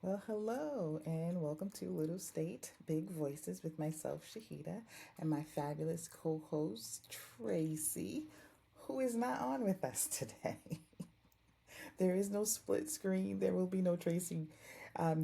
Well, hello, and welcome to Little State Big Voices with myself, Shahidah, and my fabulous co host, Tracy, who is not on with us today. There is no split screen, there will be no Tracy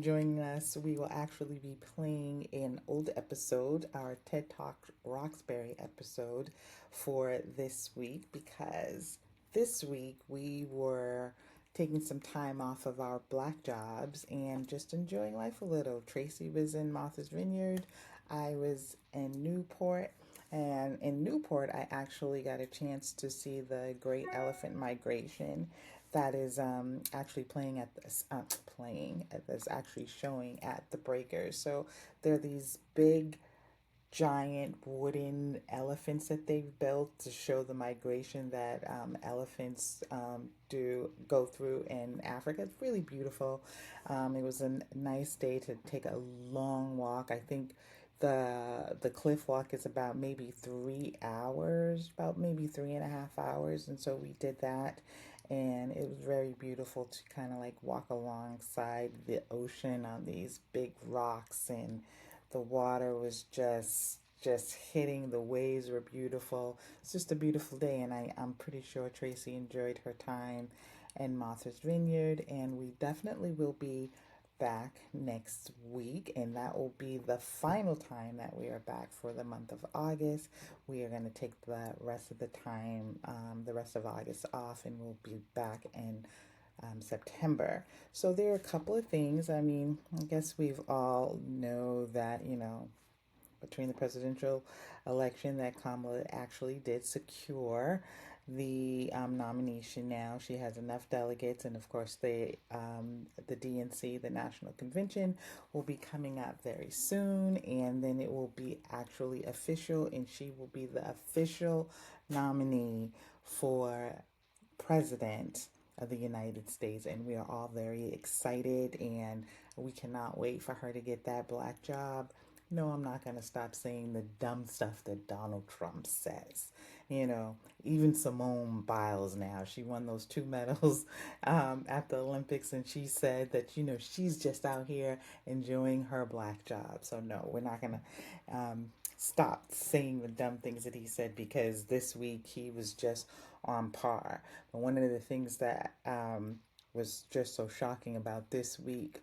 joining us. We will actually be playing an old episode, our TED Talk Roxbury episode, for this week because this week we were taking some time off of our black jobs and just enjoying life a little. Tracy was in Martha's Vineyard. I was in Newport. And in Newport, I actually got a chance to see the Great Elephant Migration that is actually playing at this, playing at this, actually showing at the Breakers. So there are these big giant wooden elephants that they've built to show the migration that elephants do go through in Africa. It's really beautiful. It was a nice day to take a long walk. I think the cliff walk is about maybe 3 hours, about maybe 3.5 hours, and so we did that. And it was very beautiful to kind of like walk alongside the ocean on these big rocks, and the water was just hitting. The waves were beautiful. It's just a beautiful day, and I'm pretty sure Tracy enjoyed her time in Martha's Vineyard, and we definitely will be back next week, and that will be the final time that we are back for the month of August. We are going to take the rest of the time, the rest of August off, and we'll be back in September. So there are a couple of things. I mean, I guess we've all know that, between the presidential election, that Kamala actually did secure the nomination. Now she has enough delegates, and of course the DNC, the National Convention, will be coming up very soon, and then it will be actually official, and she will be the official nominee for president of the United States, and we are all very excited, and we cannot wait for her to get that black job. No, I'm not going to stop saying the dumb stuff that Donald Trump says. Even Simone Biles now, she won those two medals at the Olympics, and she said that, she's just out here enjoying her black job. So, no, we're not going to stop saying the dumb things that he said, because this week he was just on par. But one of the things that was just so shocking about this week,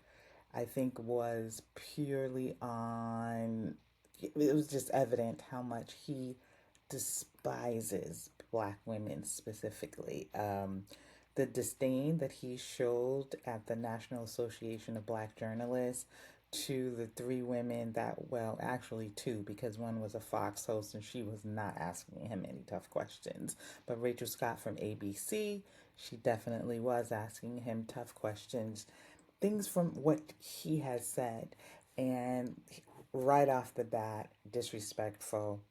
I think, was purely on, it was just evident how much he despises black women specifically. The disdain that he showed at the National Association of Black Journalists to the three women that, well, actually two, because one was a Fox host and she was not asking him any tough questions. But Rachel Scott from ABC, she definitely was asking him tough questions, things from what he has said. And right off the bat, disrespectful,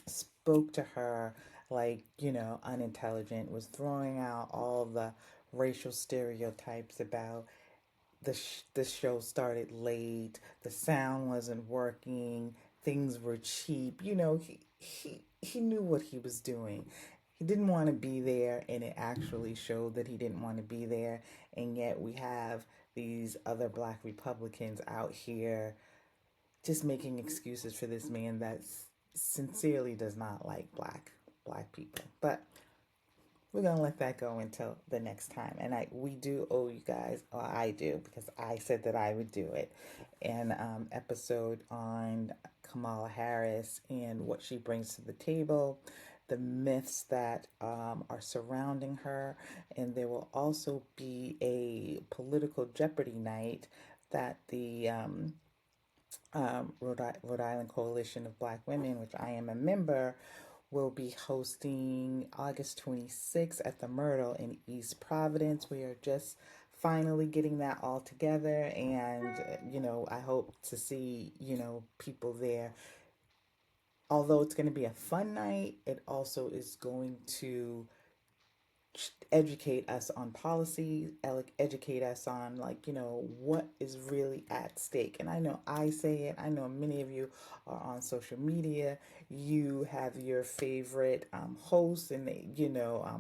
spoke to her like, unintelligent, was throwing out all the racial stereotypes about the show started late, the sound wasn't working, things were cheap. He knew what he was doing. He didn't want to be there, and it actually showed that he didn't want to be there. And yet we have these other black Republicans out here just making excuses for this man that sincerely does not like black people. But we're gonna let that go until the next time. And we do owe you guys, or I do, because I said that I would do it, an episode on Kamala Harris and what she brings to the table, the myths that are surrounding her, and there will also be a political Jeopardy night that the Rhode Island Coalition of Black Women, which I am a member, will be hosting August 26th at the Myrtle in East Providence. We are just finally getting that all together, and I hope to see people there. Although it's going to be a fun night, it also is going to educate us on policy, educate us on, like, what is really at stake. And I know I say it, I know many of you are on social media, you have your favorite hosts and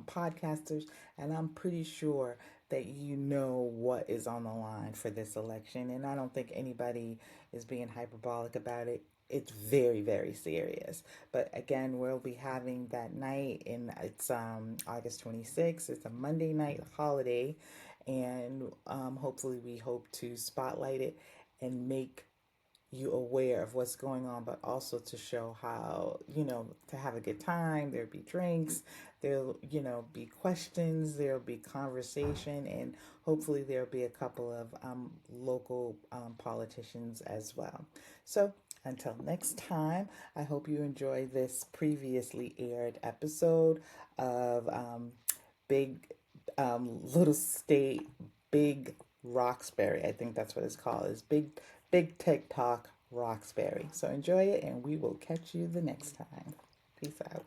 podcasters, and I'm pretty sure that you know what is on the line for this election. And I don't think anybody is being hyperbolic about it. It's very, very serious. But again, we'll be having that night, and it's August 26th. It's a Monday night holiday, and hopefully, we hope to spotlight it and make you aware of what's going on, but also to show how, to have a good time. There'll be drinks, there'll, be questions, there'll be conversation, and hopefully there'll be a couple of local politicians as well. So until next time, I hope you enjoy this previously aired episode of Big Little State, Big Roxbury. I think that's what it's called. Is Big TikTok Roxbury. So enjoy it, and we will catch you the next time. Peace out.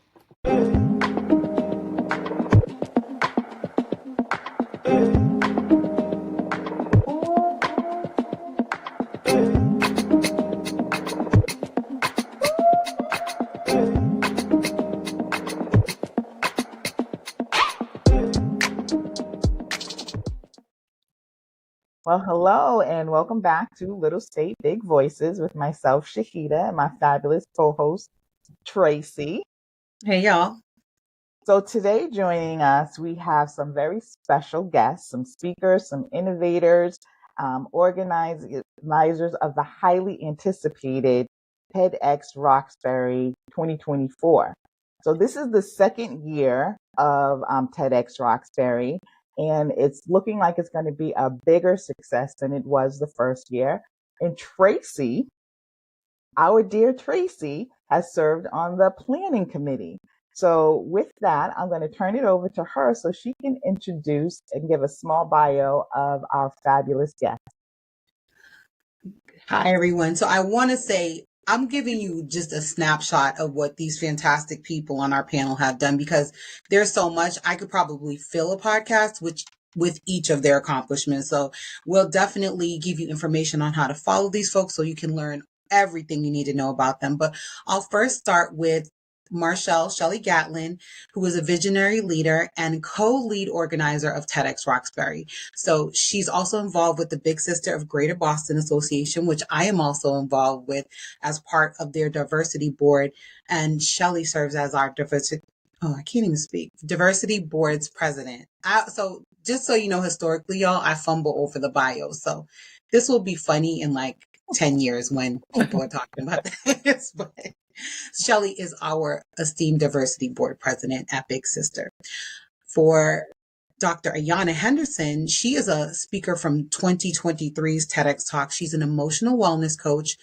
Well, hello, and welcome back to Little State Big Voices with myself, Shahidah, and my fabulous co-host, Tracey. Hey, y'all. So today joining us, we have some very special guests, some speakers, some innovators, organizers of the highly anticipated TEDx Roxbury 2024. So this is the second year of TEDx Roxbury, and it's looking like it's going to be a bigger success than it was the first year. And Tracey, our dear Tracey, has served on the planning committee. So with that, I'm going to turn it over to her so she can introduce and give a small bio of our fabulous guest. Hi, everyone. So I want to say I'm giving you just a snapshot of what these fantastic people on our panel have done, because there's so much. I could probably fill a podcast with each of their accomplishments. So we'll definitely give you information on how to follow these folks so you can learn everything you need to know about them. But I'll first start with Marshall Shelley Gatlin, who is a visionary leader and co-lead organizer of TEDx Roxbury. So she's also involved with the Big Sister of Greater Boston Association, which I am also involved with as part of their diversity board. And Shelley serves as our diversity board's president. So just so you know, historically, y'all, I fumble over the bio. So this will be funny in like 10 years when people are talking about this. But Shelley is our esteemed diversity board president at Big Sister. For Dr. Ayana Henderson, she is a speaker from 2023's TEDx Talk. She's an emotional wellness coach,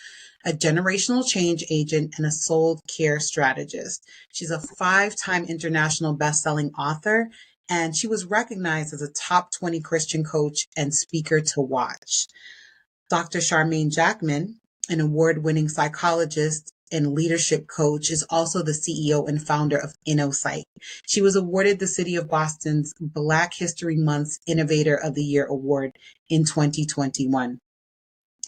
a generational change agent, and a soul care strategist. She's a 5-time international best-selling author, and she was recognized as a top 20 Christian coach and speaker to watch. Dr. Charmaine Jackman, an award-winning psychologist and leadership coach, is also the CEO and founder of InnoSight. She was awarded the City of Boston's Black History Month's Innovator of the Year Award in 2021.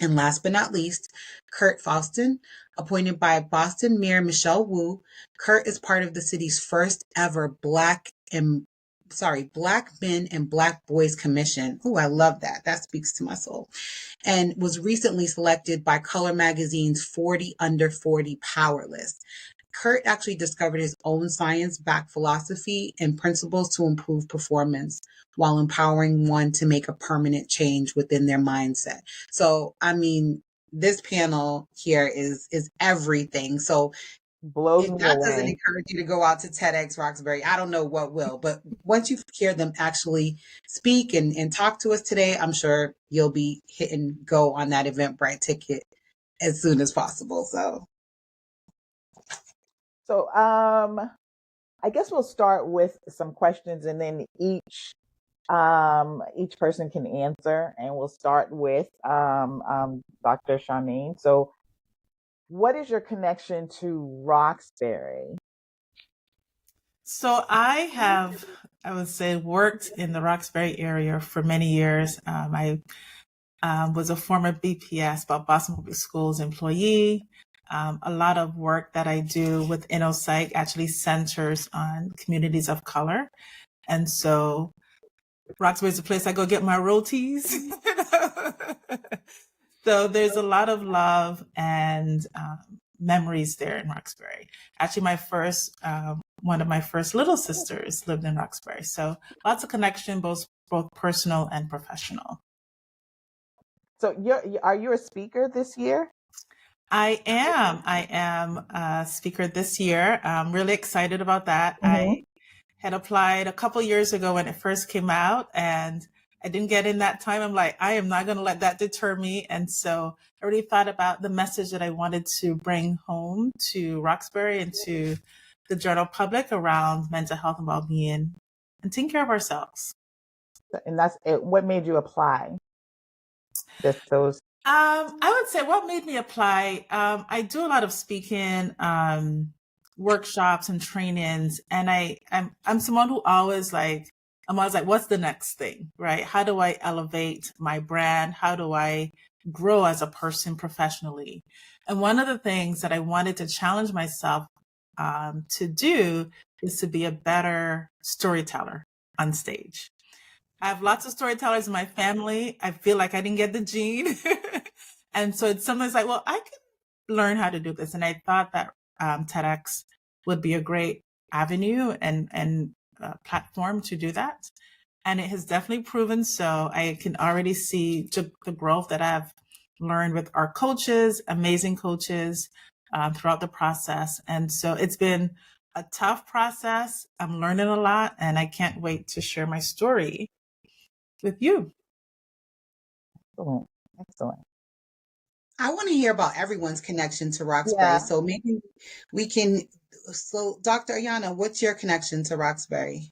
And last but not least, Kurt Faustin, appointed by Boston Mayor Michelle Wu. Kurt is part of the city's first ever Black Men and Black Boys Commission. Oh, I love that. That speaks to my soul. And was recently selected by Color Magazine's 40 Under 40 Power List. Kurt actually discovered his own science-backed philosophy and principles to improve performance while empowering one to make a permanent change within their mindset. So, I mean, this panel here is everything. So Blows if me that doesn't away. encourage you to go out to TEDx Roxbury, I don't know what will. But once you hear them actually speak and talk to us today, I'm sure you'll be hitting go on that Eventbrite ticket as soon as possible. So I guess we'll start with some questions, and then each person can answer, and we'll start with Dr. Charmaine. So what is your connection to Roxbury? So I would say, worked in the Roxbury area for many years. I was a former BPS, Boston Public Schools employee. A lot of work that I do with InnoSight actually centers on communities of color. And so Roxbury is the place I go get my rotis. So there's a lot of love and memories there in Roxbury. Actually, one of my first little sisters lived in Roxbury. So lots of connection, both personal and professional. So are you a speaker this year? I am a speaker this year. I'm really excited about that. I had applied a couple years ago when it first came out, and I didn't get in that time. I'm like, I am not going to let that deter me. And so I already thought about the message that I wanted to bring home to Roxbury and to the general public around mental health and well-being and taking care of ourselves. And that's it. What made you apply? Just those. I would say what made me apply. I do a lot of speaking, workshops and trainings, and I'm someone who I'm always like, what's the next thing, right? How do I elevate my brand? How do I grow as a person professionally? And one of the things that I wanted to challenge myself to do is to be a better storyteller on stage. I have lots of storytellers in my family. I feel like I didn't get the gene. And so it's sometimes like, well, I can learn how to do this. And I thought that TEDx would be a great avenue and platform to do that. And it has definitely proven so. I can already see the growth that I've learned with our coaches, amazing coaches throughout the process. And so it's been a tough process. I'm learning a lot, and I can't wait to share my story with you. Excellent. Excellent. I want to hear about everyone's connection to Roxbury. Yeah. So maybe we can. So, Dr. Ayana, what's your connection to Roxbury?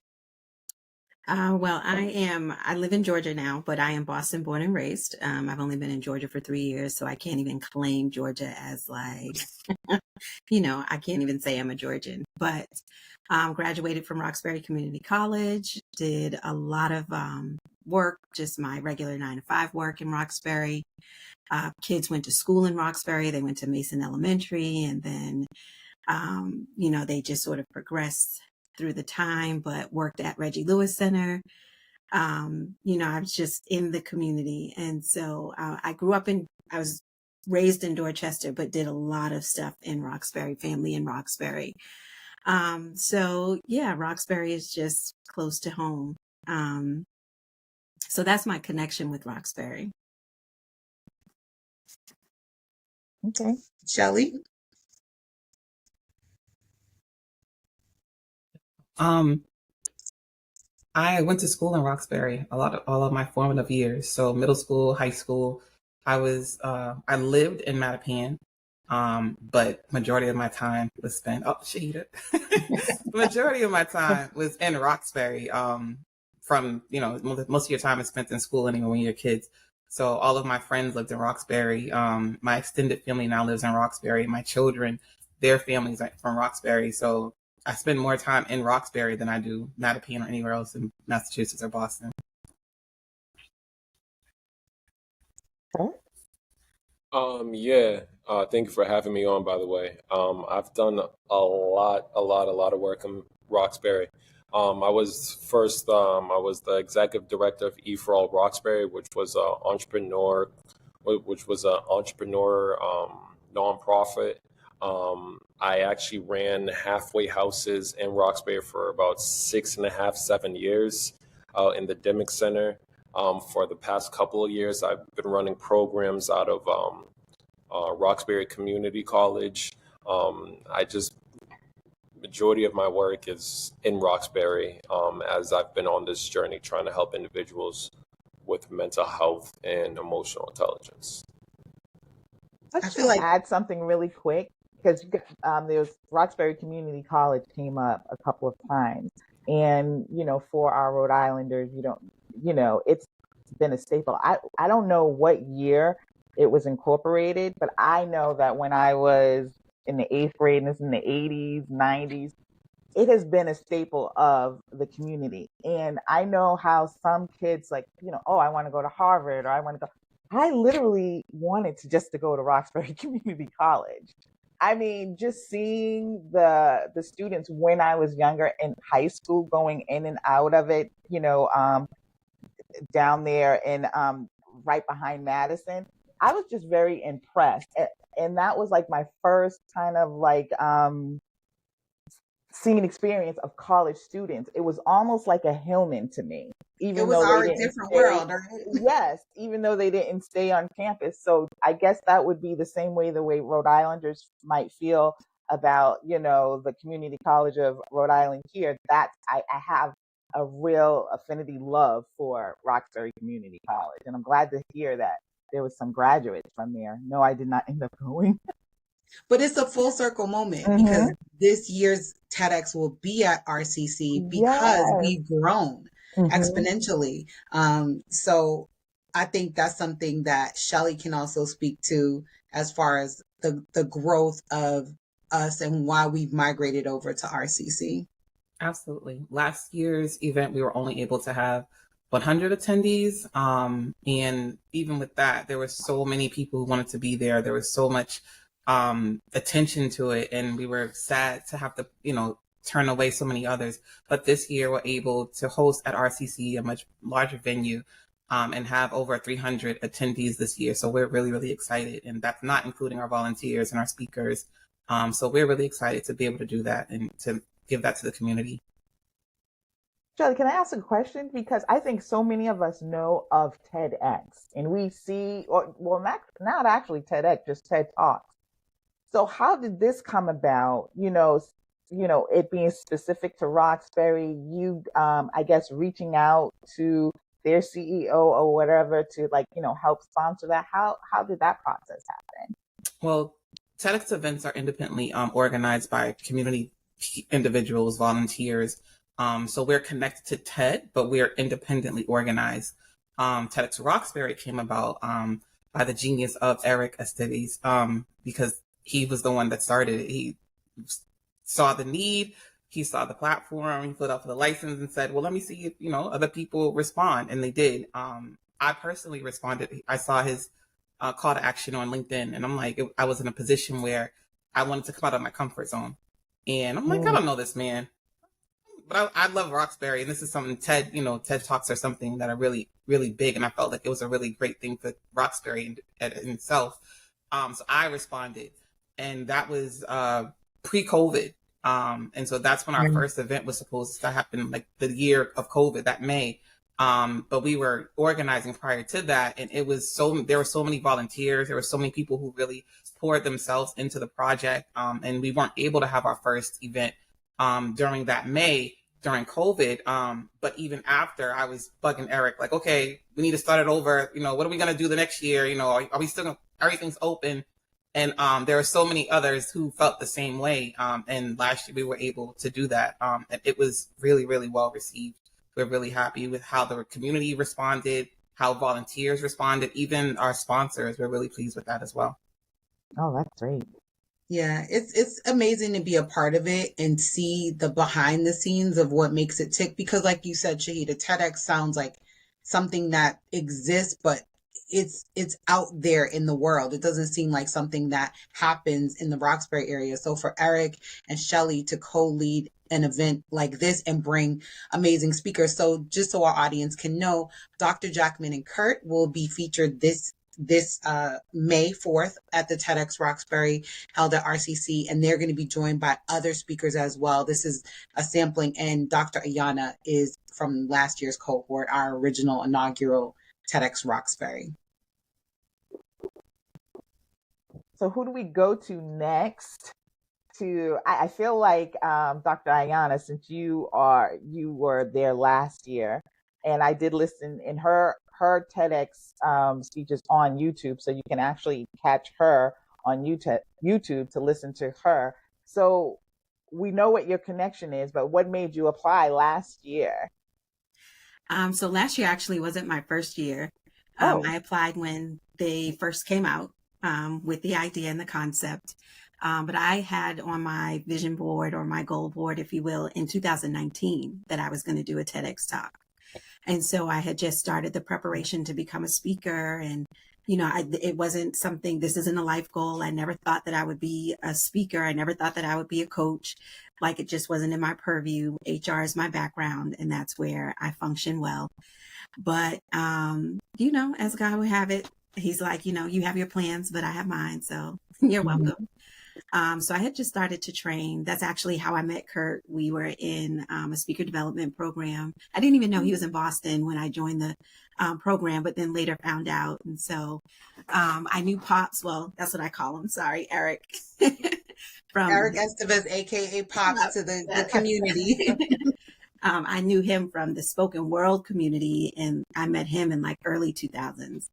Well, I live in Georgia now, but I am Boston born and raised. I've only been in Georgia for 3 years, so I can't even claim Georgia as like, I can't even say I'm a Georgian, but graduated from Roxbury Community College, did a lot of work, just my regular 9 to 5 work in Roxbury. Kids went to school in Roxbury. They went to Mason Elementary, and then, they just sort of progressed through the time, but worked at Reggie Lewis Center. I was just in the community. And so I was raised in Dorchester, but did a lot of stuff in Roxbury, family in Roxbury. So yeah, Roxbury is just close to home. So that's my connection with Roxbury. Okay. Shelly? I went to school in Roxbury all of my formative years. So middle school, high school, I lived in Mattapan. But majority of my time was spent, Shahidah. Majority of my time was in Roxbury. From, most of your time is spent in school anyway when you're kids. So all of my friends lived in Roxbury. My extended family now lives in Roxbury. My children, their families are from Roxbury. So I spend more time in Roxbury than I do Mattapan or anywhere else in Massachusetts or Boston. Yeah. Thank you for having me on, by the way. I've done a lot of work in Roxbury. I was the executive director of E for All Roxbury, which was an entrepreneur nonprofit. I actually ran halfway houses in Roxbury for about 6.5, 7 years in the Dimick Center. For the past couple of years, I've been running programs out of Roxbury Community College. Majority of my work is in Roxbury as I've been on this journey trying to help individuals with mental health and emotional intelligence. I feel like add something really quick because there's Roxbury Community College came up a couple of times, and for our Rhode Islanders, it's been a staple. I don't know what year it was incorporated, but I know that when I was in the 8th grade, and this in the 80s, 90s, it has been a staple of the community. And I know how some kids I want to go to Harvard, or I want to go. I literally wanted to go to Roxbury Community College. I mean, just seeing the students when I was younger in high school going in and out of it, down there in right behind Madison. I was just very impressed. And that was like my first kind of like seeing experience of college students. It was almost like a Hillman to me, It even was though they our didn't different stay. world, right? Yes, even though they didn't stay on campus. So I guess that would be the way Rhode Islanders might feel about, the community college of Rhode Island here. That I have a real affinity love for Roxbury Community College. And I'm glad to hear that there was some graduates from there. No, I did not end up going. But it's a full circle moment because Mm-hmm. this year's TEDx will be at RCC because Yes. we've grown Mm-hmm. exponentially. So I think that's something that Shelly can also speak to as far as the growth of us and why we've migrated over to RCC. Absolutely. Last year's event, we were only able to have 100 attendees. And even with that, there were so many people who wanted to be there. There was so much attention to it. And we were sad to have to, turn away so many others. But this year, we're able to host at RCC, a much larger venue, and have over 300 attendees this year. So we're really, really excited. And that's not including our volunteers and our speakers. So we're really excited to be able to do that and to give that to the community. Shelly, can I ask a question? Because I think so many of us know of TEDx, and we see, or well, not actually TEDx, just TED Talks. So how did this come about? It being specific to Roxbury, you, I guess, reaching out to their CEO or whatever to help sponsor that. How did that process happen? Well, TEDx events are independently organized by community individuals, volunteers. So we're connected to TED, but we're independently organized. TEDx Roxbury came about by the genius of Eric Esteves, because he was the one that started it. He saw the need, he saw the platform, he filled out for the license and said, well, let me see if, other people respond. And they did. I personally responded. I saw his call to action on LinkedIn, and I'm like, I was in a position where I wanted to come out of my comfort zone. And I'm like, I don't know this man, but I love Roxbury, and this is something TED Talks are something that are really, really big, and I felt like it was a really great thing for Roxbury in itself. So I responded, and that was pre-COVID. And so that's when our first event was supposed to happen, like the year of COVID, that May. But we were organizing prior to that, and there were so many volunteers. There were so many people who really poured themselves into the project. And we weren't able to have our first event during that May during COVID. But even after, I was bugging Eric, like, okay, we need to start it over. What are we going to do the next year? Are we still going to, everything's open? And there are so many others who felt the same way. And last year we were able to do that. And it was really, really well received. We're really happy with how the community responded, how volunteers responded, even our sponsors. We're really pleased with that as well. Oh, that's great. Yeah, it's amazing to be a part of it and see the behind the scenes of what makes it tick. Because like you said, Shahidah, TEDx sounds like something that exists, but it's out there in the world. It doesn't seem like something that happens in the Roxbury area. So for Eric and Shelly to co-lead an event like this and bring amazing speakers. So just so our audience can know, Dr. Jackman and Kurt will be featured this May 4th at the TEDx Roxbury held at RCC, and they're going to be joined by other speakers as well. This is a sampling, and Dr. Ayana is from last year's cohort, our original inaugural TEDx Roxbury. So who do we go to next? I feel like Dr. Ayana, since you were there last year, and I did listen in her TEDx speeches on YouTube, so you can actually catch her on YouTube to listen to her. So we know what your connection is, but what made you apply last year? So last year actually wasn't my first year. I applied when they first came out with the idea and the concept. But I had on my vision board, or my goal board, if you will, in 2019 that I was going to do a TEDx talk. And so I had just started the preparation to become a speaker. And, it wasn't something, this isn't a life goal. I never thought that I would be a speaker. I never thought that I would be a coach. Like, it just wasn't in my purview. HR is my background, and that's where I function well. But, as God would have it, he's like, you have your plans, but I have mine. So you're welcome. So I had just started to train. That's actually how I met Kurt. We were in a speaker development program. I didn't even know he was in Boston when I joined the program, but then later found out. And so I knew Pops. Well, that's what I call him. Sorry, Eric. From Eric Estevez, aka Pops, to the community. I knew him from the spoken world community, and I met him in like early 2000s.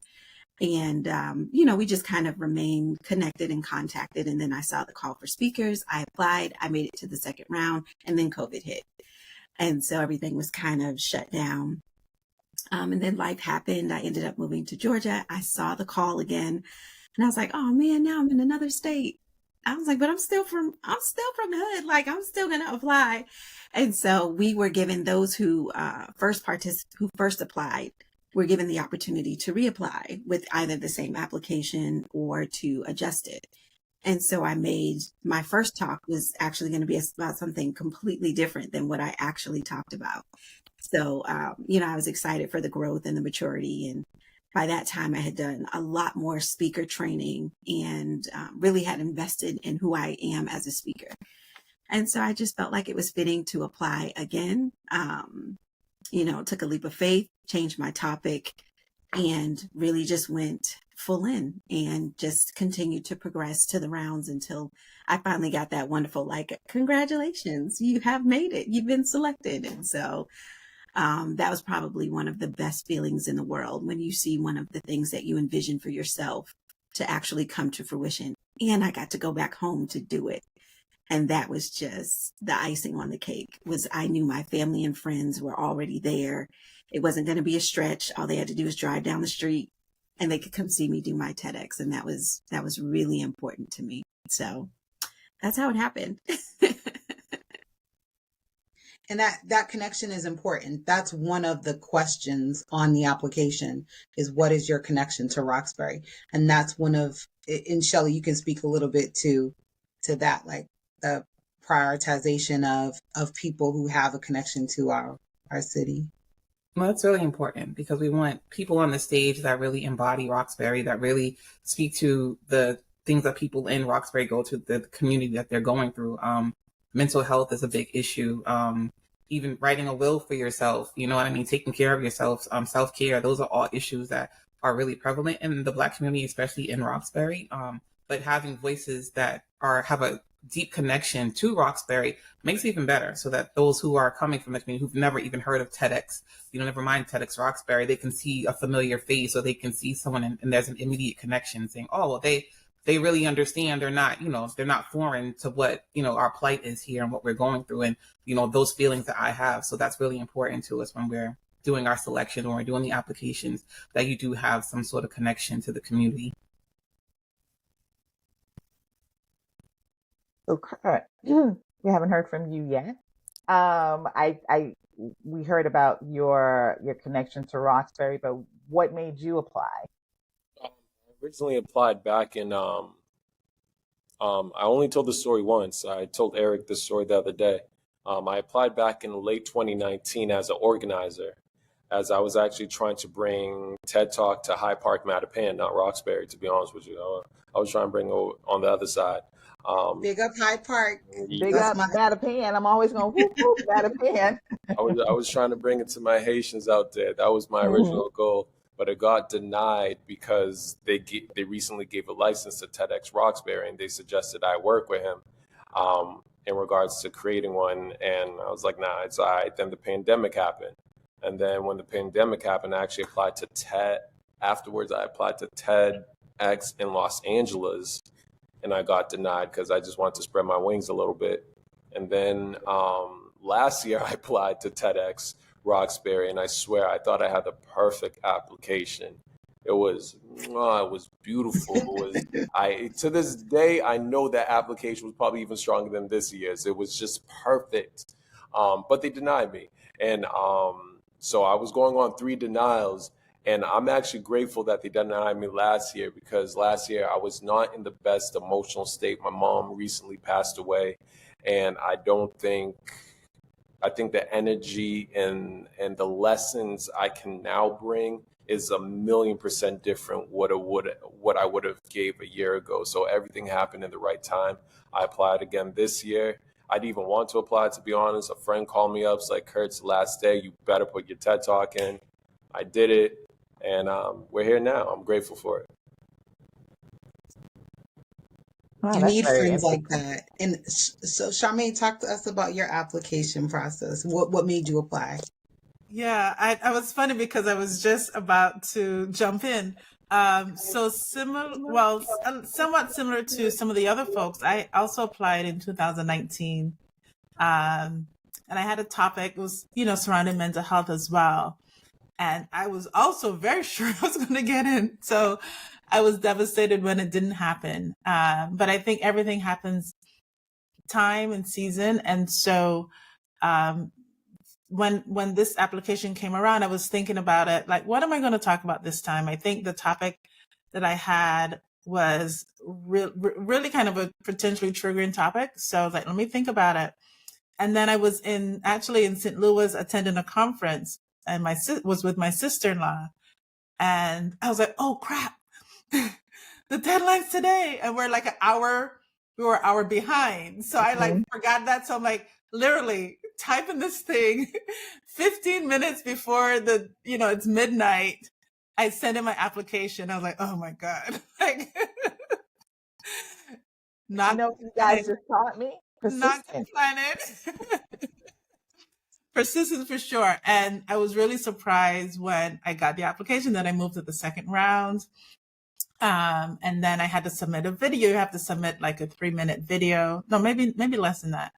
And, we just kind of remained connected and contacted. And then I saw the call for speakers. I applied. I made it to the second round, and then COVID hit. And so everything was kind of shut down. And then life happened. I ended up moving to Georgia. I saw the call again, and I was like, oh man, now I'm in another state. I was like, but I'm still from the hood. Like, I'm still going to apply. And so we were given those who first applied, were given the opportunity to reapply with either the same application or to adjust it. And so my first talk was actually going to be about something completely different than what I actually talked about. So, I was excited for the growth and the maturity. And by that time, I had done a lot more speaker training and really had invested in who I am as a speaker. And so I just felt like it was fitting to apply again. Took a leap of faith, changed my topic, and really just went full in and just continued to progress to the rounds until I finally got that wonderful, congratulations, you have made it. You've been selected. And so that was probably one of the best feelings in the world, when you see one of the things that you envision for yourself to actually come to fruition. And I got to go back home to do it. And that was just the icing on the cake. Was I knew my family and friends were already there. It wasn't going to be a stretch. All they had to do was drive down the street and they could come see me do my TEDx. And that was really important to me. So that's how it happened. And that connection is important. That's one of the questions on the application, is what is your connection to Roxbury? And that's one of, and Shelley, you can speak a little bit to that, like the prioritization of people who have a connection to our city. Well, that's really important, because we want people on the stage that really embody Roxbury, that really speak to the things that people in Roxbury go to, the community that they're going through. Mental health is a big issue. Even writing a will for yourself, you know what I mean? Taking care of yourself, self-care, those are all issues that are really prevalent in the Black community, especially in Roxbury. But having voices that have a deep connection to Roxbury makes it even better, so that those who are coming from the community who've never even heard of TEDx, never mind TEDx Roxbury, they can see a familiar face, or they can see someone and there's an immediate connection, saying, oh, well, they really understand. They're not, they're not foreign to what, our plight is here and what we're going through, and, those feelings that I have. So that's really important to us when we're doing our selection or doing the applications, that you do have some sort of connection to the community. So, Kurt, we haven't heard from you yet. We heard about your connection to Roxbury, but what made you apply? I originally applied back in, I only told the story once. I told Eric this story the other day. I applied back in late 2019 as an organizer, as I was actually trying to bring TED Talk to Hyde Park, Mattapan, not Roxbury, to be honest with you. I was trying to bring it on the other side. Big up Hyde Park. Big up Mattapan. I'm always going whoop whoop Mattapan. I was trying to bring it to my Haitians out there. That was my original goal, but it got denied because they recently gave a license to TEDx Roxbury, and they suggested I work with him in regards to creating one. And I was like, nah, it's all right. Then the pandemic happened, and then when the pandemic happened, I actually applied to TED. Afterwards, I applied to TEDx in Los Angeles. And I got denied because I just wanted to spread my wings a little bit. And then last year I applied to TEDx Roxbury, and I swear I thought I had the perfect application. It was beautiful. To this day, I know that application was probably even stronger than this year's. It was just perfect. But they denied me. And so I was going on 3 denials. And I'm actually grateful that they denied me last year, because last year I was not in the best emotional state. My mom recently passed away, and I don't think I think the energy and the lessons I can now bring is 1,000,000% different what I would have gave a year ago. So everything happened in the right time. I applied again this year. I didn't even want to apply, to be honest. A friend called me up, it's like, Kurt's the last day. You better put your TED Talk in. I did it, and we're here now. I'm grateful for it. Wow, You that's need very friends like interesting. that. And so, Charmaine, talk to us about your application process. What made you apply? Yeah, I was funny because I was just about to jump in. So similar, well, somewhat similar to some of the other folks, I also applied in 2019. And I had a topic, it was, surrounding mental health as well. And I was also very sure I was going to get in. So I was devastated when it didn't happen. But I think everything happens time and season. And so, um, when this application came around, I was thinking about it, like, what am I going to talk about this time? I think the topic that I had was really kind of a potentially triggering topic. So I was like, let me think about it. And then I was actually in St. Louis attending a conference, and was with my sister-in-law. And I was like, oh crap, the deadline's today. And we were an hour behind. So I like forgot that. So I'm like literally typing this thing 15 minutes before it's midnight. I sent in my application. I was like, oh my God. Like You not know what you guys planning, just taught me? not Persistence. planning. Persistence for sure. And I was really surprised when I got the application that I moved to the second round. And then I had to submit a video. You have to submit like a 3-minute video. No, maybe less than that.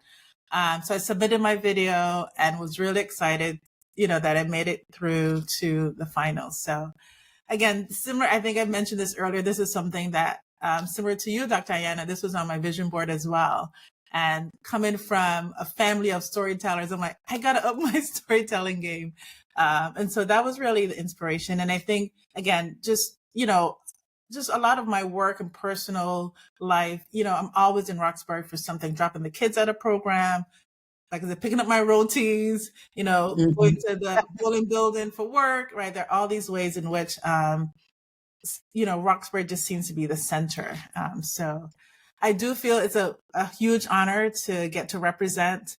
So I submitted my video and was really excited, that I made it through to the finals. So again, similar, I think I mentioned this earlier. This is something that, similar to you, Dr. Ayana, this was on my vision board as well. And coming from a family of storytellers, I'm like, I got to up my storytelling game. And so that was really the inspiration. And I think, again, just a lot of my work and personal life, I'm always in Roxbury for something, dropping the kids at a program, like I said, picking up my rotis, going to the bowling building for work, right? There are all these ways in which, Roxbury just seems to be the center. So I do feel it's a huge honor to get to represent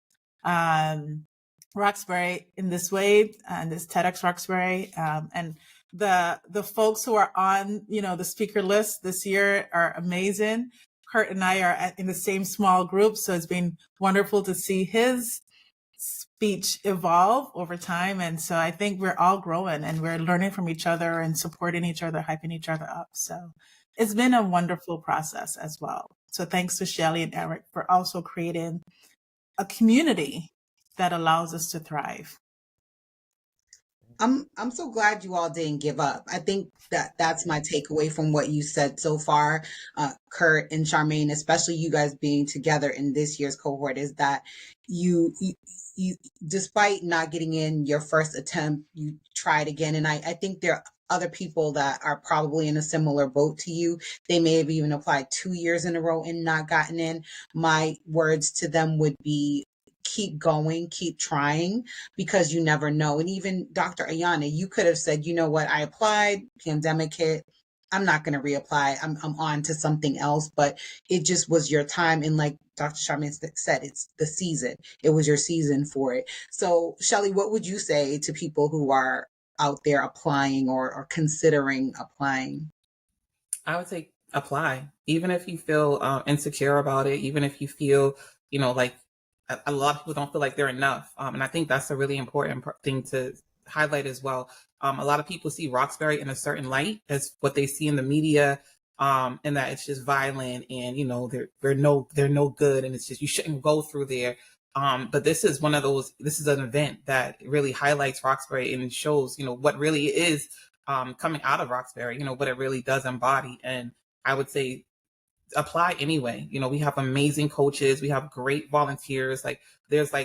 Roxbury in this way, and this TEDx Roxbury. And the folks who are on, the speaker list this year are amazing. Kurt and I are in the same small group, so it's been wonderful to see his speech evolve over time. And so I think we're all growing and we're learning from each other and supporting each other, hyping each other up. So it's been a wonderful process as well. So thanks to Shelly and Eric for also creating a community that allows us to thrive. I'm so glad you all didn't give up. I think that's my takeaway from what you said so far, Kurt and Charmaine, especially you guys being together in this year's cohort, is that you despite not getting in your first attempt, you tried again. And I think there are other people that are probably in a similar boat to you. They may have even applied 2 years in a row and not gotten in. My words to them would be, keep going, keep trying, because you never know. And even Dr. Ayana, you could have said, you know what, I applied, pandemic hit, I'm not going to reapply. I'm on to something else, but it just was your time. And like Dr. Charmaine said, it's the season. It was your season for it. So Shelly, what would you say to people who are out there applying or considering applying? I would say apply, even if you feel insecure about it, even if you feel, like a lot of people don't feel like they're enough. And I think that's a really important thing to highlight as well. A lot of people see Roxbury in a certain light as what they see in the media, and that it's just violent and, they're no good. And it's just, you shouldn't go through there. But this is this is an event that really highlights Roxbury and shows, what really is coming out of Roxbury, what it really does embody. And I would say apply anyway. We have amazing coaches. We have great volunteers.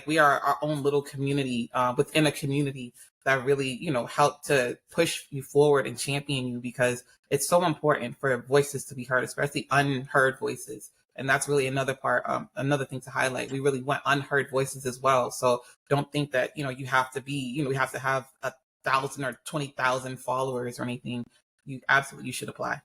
We are our own little community within a community that really, help to push you forward and champion you, because it's so important for voices to be heard, especially unheard voices. And that's really another part, another thing to highlight. We really want unheard voices as well. So don't think that, you have to be, you have to have 1,000 or 20,000 followers or anything. You should apply.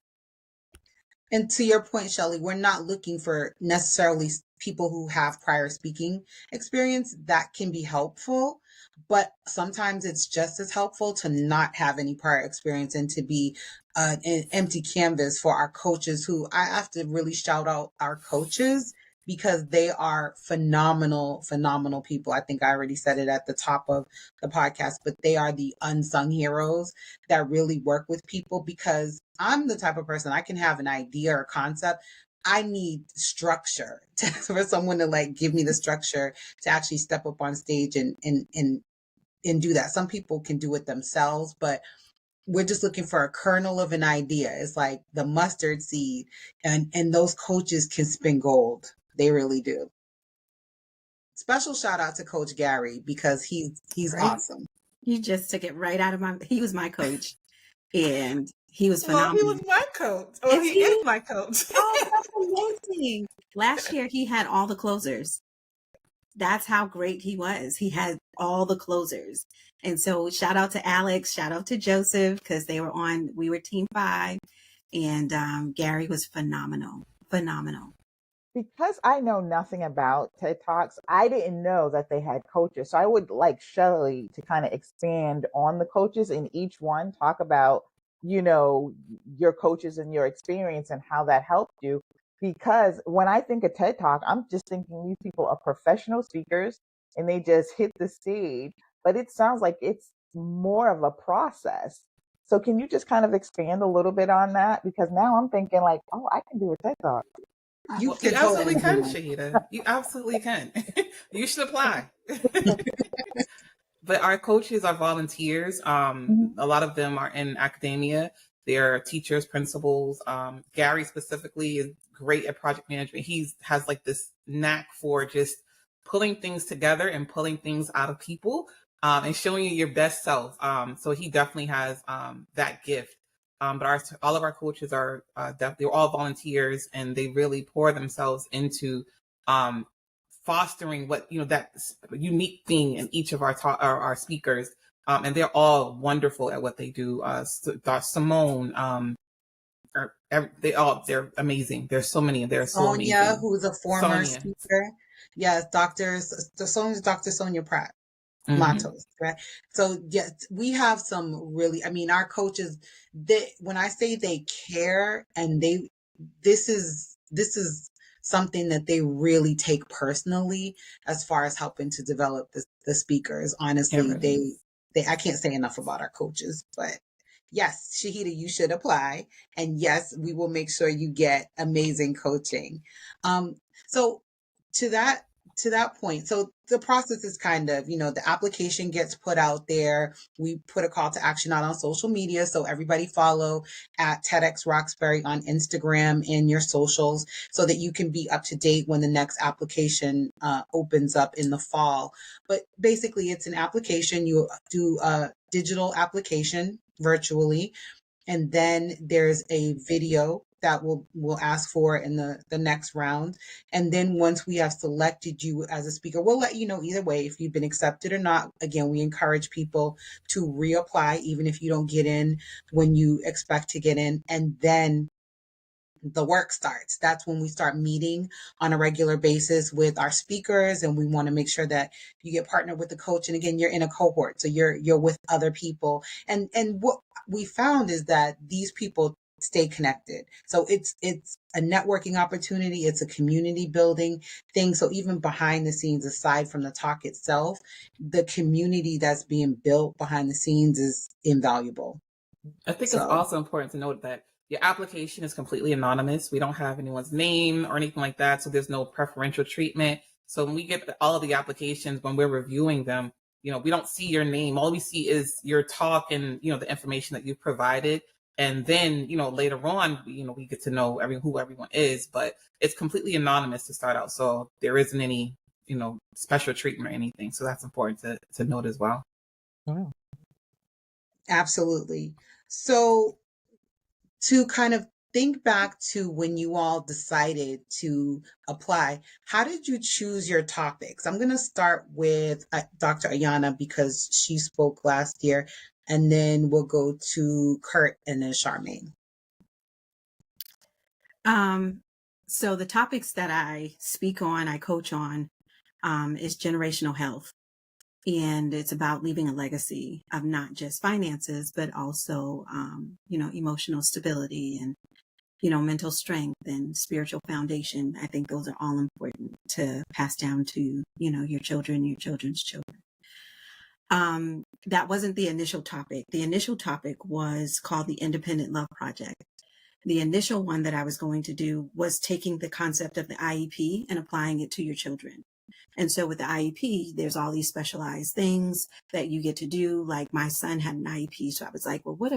And to your point, Shelley, we're not looking for necessarily people who have prior speaking experience. That can be helpful, but sometimes it's just as helpful to not have any prior experience and to be an empty canvas for our coaches, who I have to really shout out our coaches, because they are phenomenal, phenomenal people. I think I already said it at the top of the podcast, but they are the unsung heroes that really work with people, because I'm the type of person, I can have an idea or concept. I need structure for someone to like give me the structure to actually step up on stage and do that. Some people can do it themselves, but we're just looking for a kernel of an idea. It's like the mustard seed, and those coaches can spin gold. They really do. Special shout out to Coach Gary, because he's Right. awesome. You just took it right out of my, he was my coach, and he was Well, phenomenal. he was my coach. Well, he is my coach. Oh, that's amazing. Last year he had all the closers. That's how great he was. He had all the closers. And so shout out to Alex, shout out to Joseph, because we were team 5, and Gary was phenomenal. Because I know nothing about TED Talks, I didn't know that they had coaches. So I would like Shelley to kind of expand on the coaches in each one, talk about, your coaches and your experience and how that helped you. Because when I think of TED Talk, I'm just thinking these people are professional speakers and they just hit the stage. But it sounds like it's more of a process. So can you just kind of expand a little bit on that? Because now I'm thinking like, oh, I can do a TED Talk. You You absolutely totally can, do. Shahidah. You absolutely can. You should apply. But our coaches are volunteers. A lot of them are in academia. They're teachers, principals. Gary specifically is great at project management. He has like this knack for just pulling things together and pulling things out of people, and showing you your best self. So he definitely has that gift. But all of our coaches are they're all volunteers, and they really pour themselves into fostering what that unique thing in each of our speakers, and they're all wonderful at what they do. Simone, they're amazing. There's so many. They're so amazing. Sonia, who's a former Sonia. speaker. Yes, Dr. Sonia Pratt. Mhm. Matos, right? So yes, we have some really, our coaches, when I say they care, and this is something that they really take personally as far as helping to develop the speakers. Honestly, I can't say enough about our coaches, but yes, Shahidah, you should apply. And yes, we will make sure you get amazing coaching. So to that point, so the process is kind of, the application gets put out there. We put a call to action out on social media. So everybody follow at TEDx Roxbury on Instagram and your socials, so that you can be up to date when the next application opens up in the fall. But basically, it's an application. You do a digital application virtually, and then there's a video that we'll ask for in the next round. And then once we have selected you as a speaker, we'll let you know either way if you've been accepted or not. Again, we encourage people to reapply, even if you don't get in when you expect to get in. And then the work starts. That's when we start meeting on a regular basis with our speakers, and we want to make sure that you get partnered with the coach. And again, you're in a cohort, so you're with other people. And what we found is that these people stay connected. So it's a networking opportunity. It's a community building thing. So even behind the scenes, aside from the talk itself, the community that's being built behind the scenes is invaluable. I think it's also important to note that your application is completely anonymous. We don't have anyone's name or anything like that, so there's no preferential treatment. So when we get all of the applications, when we're reviewing them, we don't see your name. All we see is your talk and the information that you've provided. And then later on, we get to know who everyone is, but it's completely anonymous to start out. So there isn't any special treatment or anything. So that's important to note as well. Absolutely. So to kind of think back to when you all decided to apply, how did you choose your topics? I'm going to start with Dr. Ayana because she spoke last year, and then we'll go to Kurt and then Charmaine. So the topics that I speak on, I coach on, is generational health. And it's about leaving a legacy of not just finances, but also, emotional stability and, mental strength and spiritual foundation. I think those are all important to pass down to, your children, your children's children. That wasn't the initial topic. The initial topic was called the Independent Love Project. The initial one that I was going to do was taking the concept of the IEP and applying it to your children. And so with the IEP, there's all these specialized things that you get to do. Like my son had an IEP. So I was like, well, what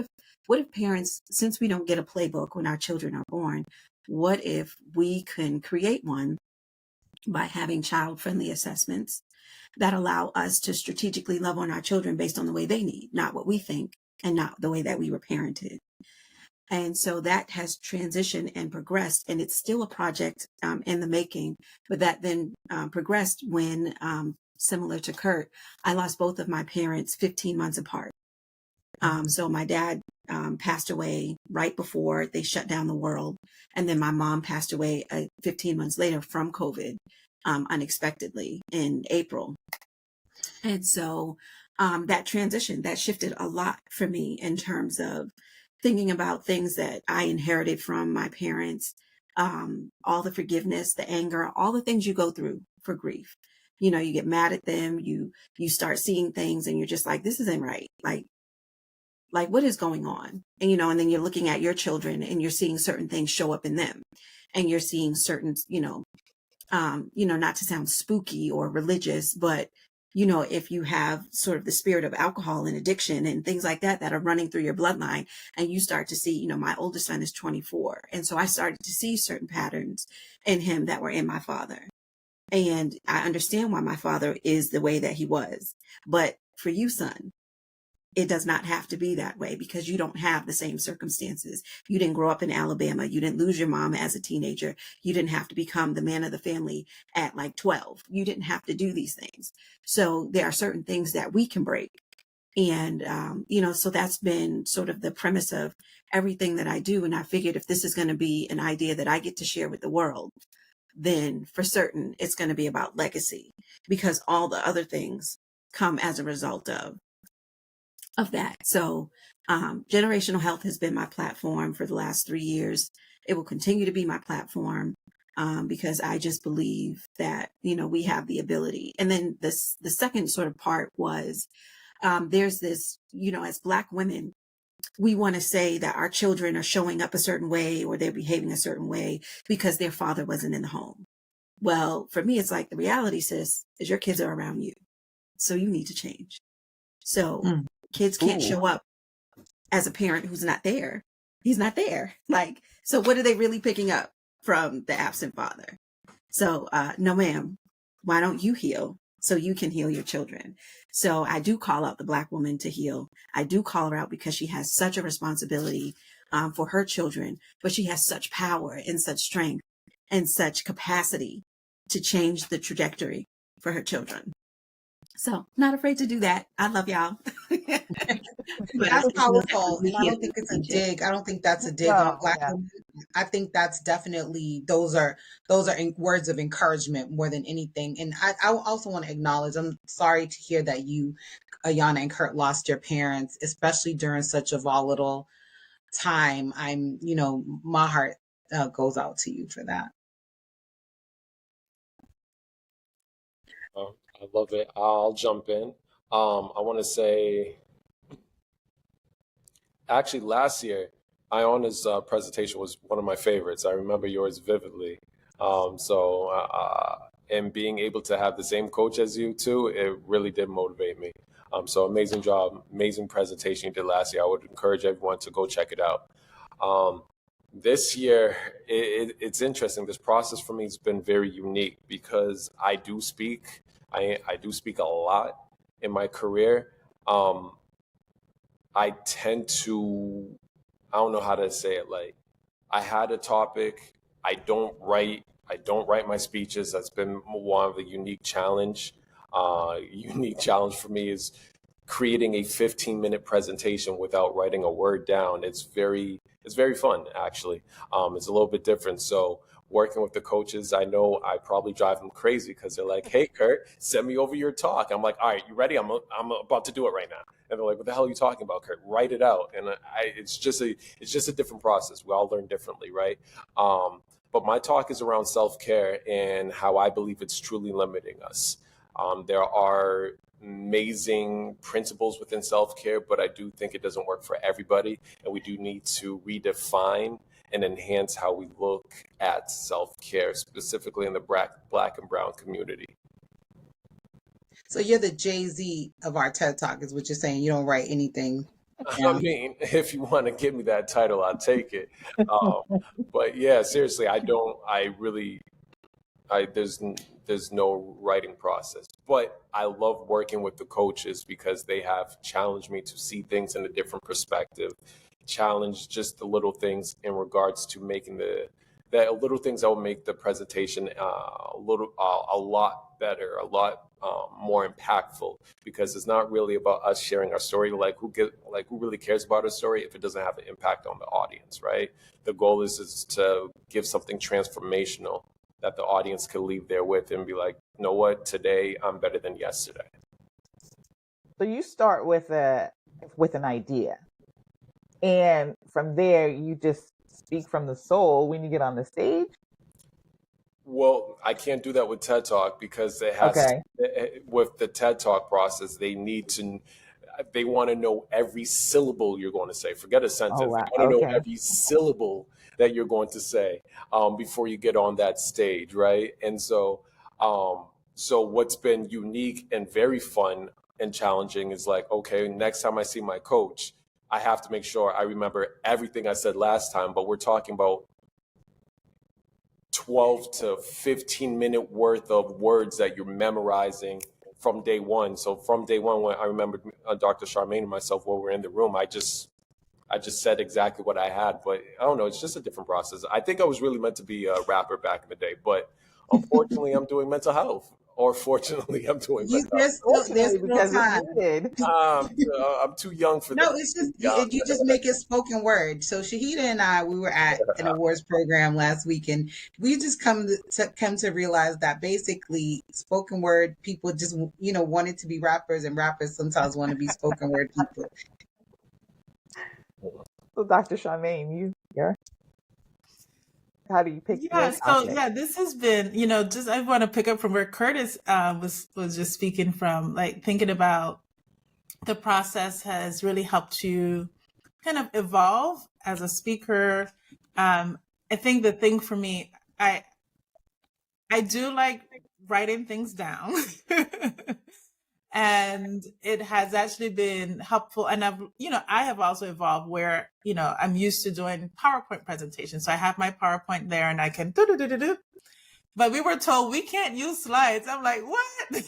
if parents, since we don't get a playbook when our children are born, what if we can create one by having child-friendly assessments that allow us to strategically love on our children based on the way they need, not what we think and not the way that we were parented. And so that has transitioned and progressed, and it's still a project in the making, but that then progressed when, similar to Kurt, I lost both of my parents 15 months apart. So my dad passed away right before they shut down the world. And then my mom passed away 15 months later from COVID unexpectedly in April. And so that transition, that shifted a lot for me in terms of thinking about things that I inherited from my parents, all the forgiveness, the anger, all the things you go through for grief. You get mad at them, you start seeing things and you're just like, this isn't right. Like what is going on? And, and then you're looking at your children and you're seeing certain things show up in them, and you're seeing certain, not to sound spooky or religious, but if you have sort of the spirit of alcohol and addiction and things like that are running through your bloodline, and you start to see, my oldest son is 24. And so I started to see certain patterns in him that were in my father. And I understand why my father is the way that he was. But for you, son, it does not have to be that way because you don't have the same circumstances. You didn't grow up in Alabama. You didn't lose your mom as a teenager. You didn't have to become the man of the family at like 12. You didn't have to do these things. So there are certain things that we can break. And, so that's been sort of the premise of everything that I do. And I figured if this is going to be an idea that I get to share with the world, then for certain it's going to be about legacy, because all the other things come as a result of that. So generational health has been my platform for the last 3 years. It will continue to be my platform because I just believe that, we have the ability. And then the second sort of part was there's this, as Black women, we want to say that our children are showing up a certain way or they're behaving a certain way because their father wasn't in the home. Well, for me, it's like the reality, sis, is your kids are around you. So you need to change. So kids can't show up as a parent who's not there. He's not there. Like, so what are they really picking up from the absent father? So, no, ma'am, why don't you heal so you can heal your children? So I do call out the Black woman to heal. I do call her out because she has such a responsibility for her children, but she has such power and such strength and such capacity to change the trajectory for her children. So not afraid to do that. I love y'all. That's powerful. And I don't think it's a dig. I don't think that's a dig on Black women. I think that's definitely, those are words of encouragement more than anything. And I also want to acknowledge, I'm sorry to hear that you, Ayana and Kurt, lost your parents, especially during such a volatile time. My heart goes out to you for that. I love it. I'll jump in. I want to say, actually, last year, Iona's presentation was one of my favorites. I remember yours vividly. And being able to have the same coach as you too, it really did motivate me. So amazing job, amazing presentation you did last year. I would encourage everyone to go check it out. This year, it's interesting. This process for me has been very unique because I do speak. I do speak a lot in my career. I tend to, I don't know how to say it, like, I had a topic. I don't write my speeches. That's been one of the unique challenge for me is creating a 15-minute presentation without writing a word down. It's very fun, actually. It's a little bit different. So working with the coaches, I know I probably drive them crazy because they're like, "Hey, Kurt, send me over your talk." I'm like, "All right, you ready? I'm about to do it right now." And they're like, "What the hell are you talking about, Kurt? Write it out." And it's just a different process. We all learn differently, right? But my talk is around self-care and how I believe it's truly limiting us. There are amazing principles within self-care, but I do think it doesn't work for everybody. And we do need to redefine and enhance how we look at self-care, specifically in the black and brown community. So you're the Jay-Z of our TED Talk, is what you're saying. You don't write anything I mean, if you want to give me that title, I'll take it. But yeah, seriously, there's no writing process, but I love working with the coaches because they have challenged me to see things in a different perspective, challenge just the little things in regards to making the little things that will make the presentation a lot better, a lot more impactful, because it's not really about us sharing our story. Like who really cares about our story if it doesn't have an impact on the audience, right? The goal is to give something transformational that the audience could leave there with and be like, you know what, today I'm better than yesterday. So you start with an idea, and from there you just speak from the soul when you get on the stage. Well, I can't do that with TED Talk because it has with the TED Talk process, they want to know every syllable you're going to say. Forget a sentence. Oh, wow. They want to know every syllable that you're going to say before you get on that stage, right? And so what's been unique and very fun and challenging is like, okay, next time I see my coach, I have to make sure I remember everything I said last time, but we're talking about 12 to 15 minute worth of words that you're memorizing from day one. So from day one, when I remembered Dr. Charmaine and myself while we're in the room, I just said exactly what I had. But I don't know, it's just a different process. I think I was really meant to be a rapper back in the day, but unfortunately I'm doing mental health. Or fortunately, I'm doing mental health. There's still time. I'm too young for that. No, it's just you just make it spoken word. So Shahidah and I, we were at an awards program last week, and we just come to realize that basically spoken word people just wanted to be rappers, and rappers sometimes want to be spoken word people. So Dr. Charmaine, how do you pick? This has been, just I want to pick up from where Curtis was just speaking from, like thinking about the process has really helped you kind of evolve as a speaker. I think the thing for me, I do like writing things down. And it has actually been helpful. And I have also evolved where, I'm used to doing PowerPoint presentations. So I have my PowerPoint there and I can do. But we were told we can't use slides. I'm like, what?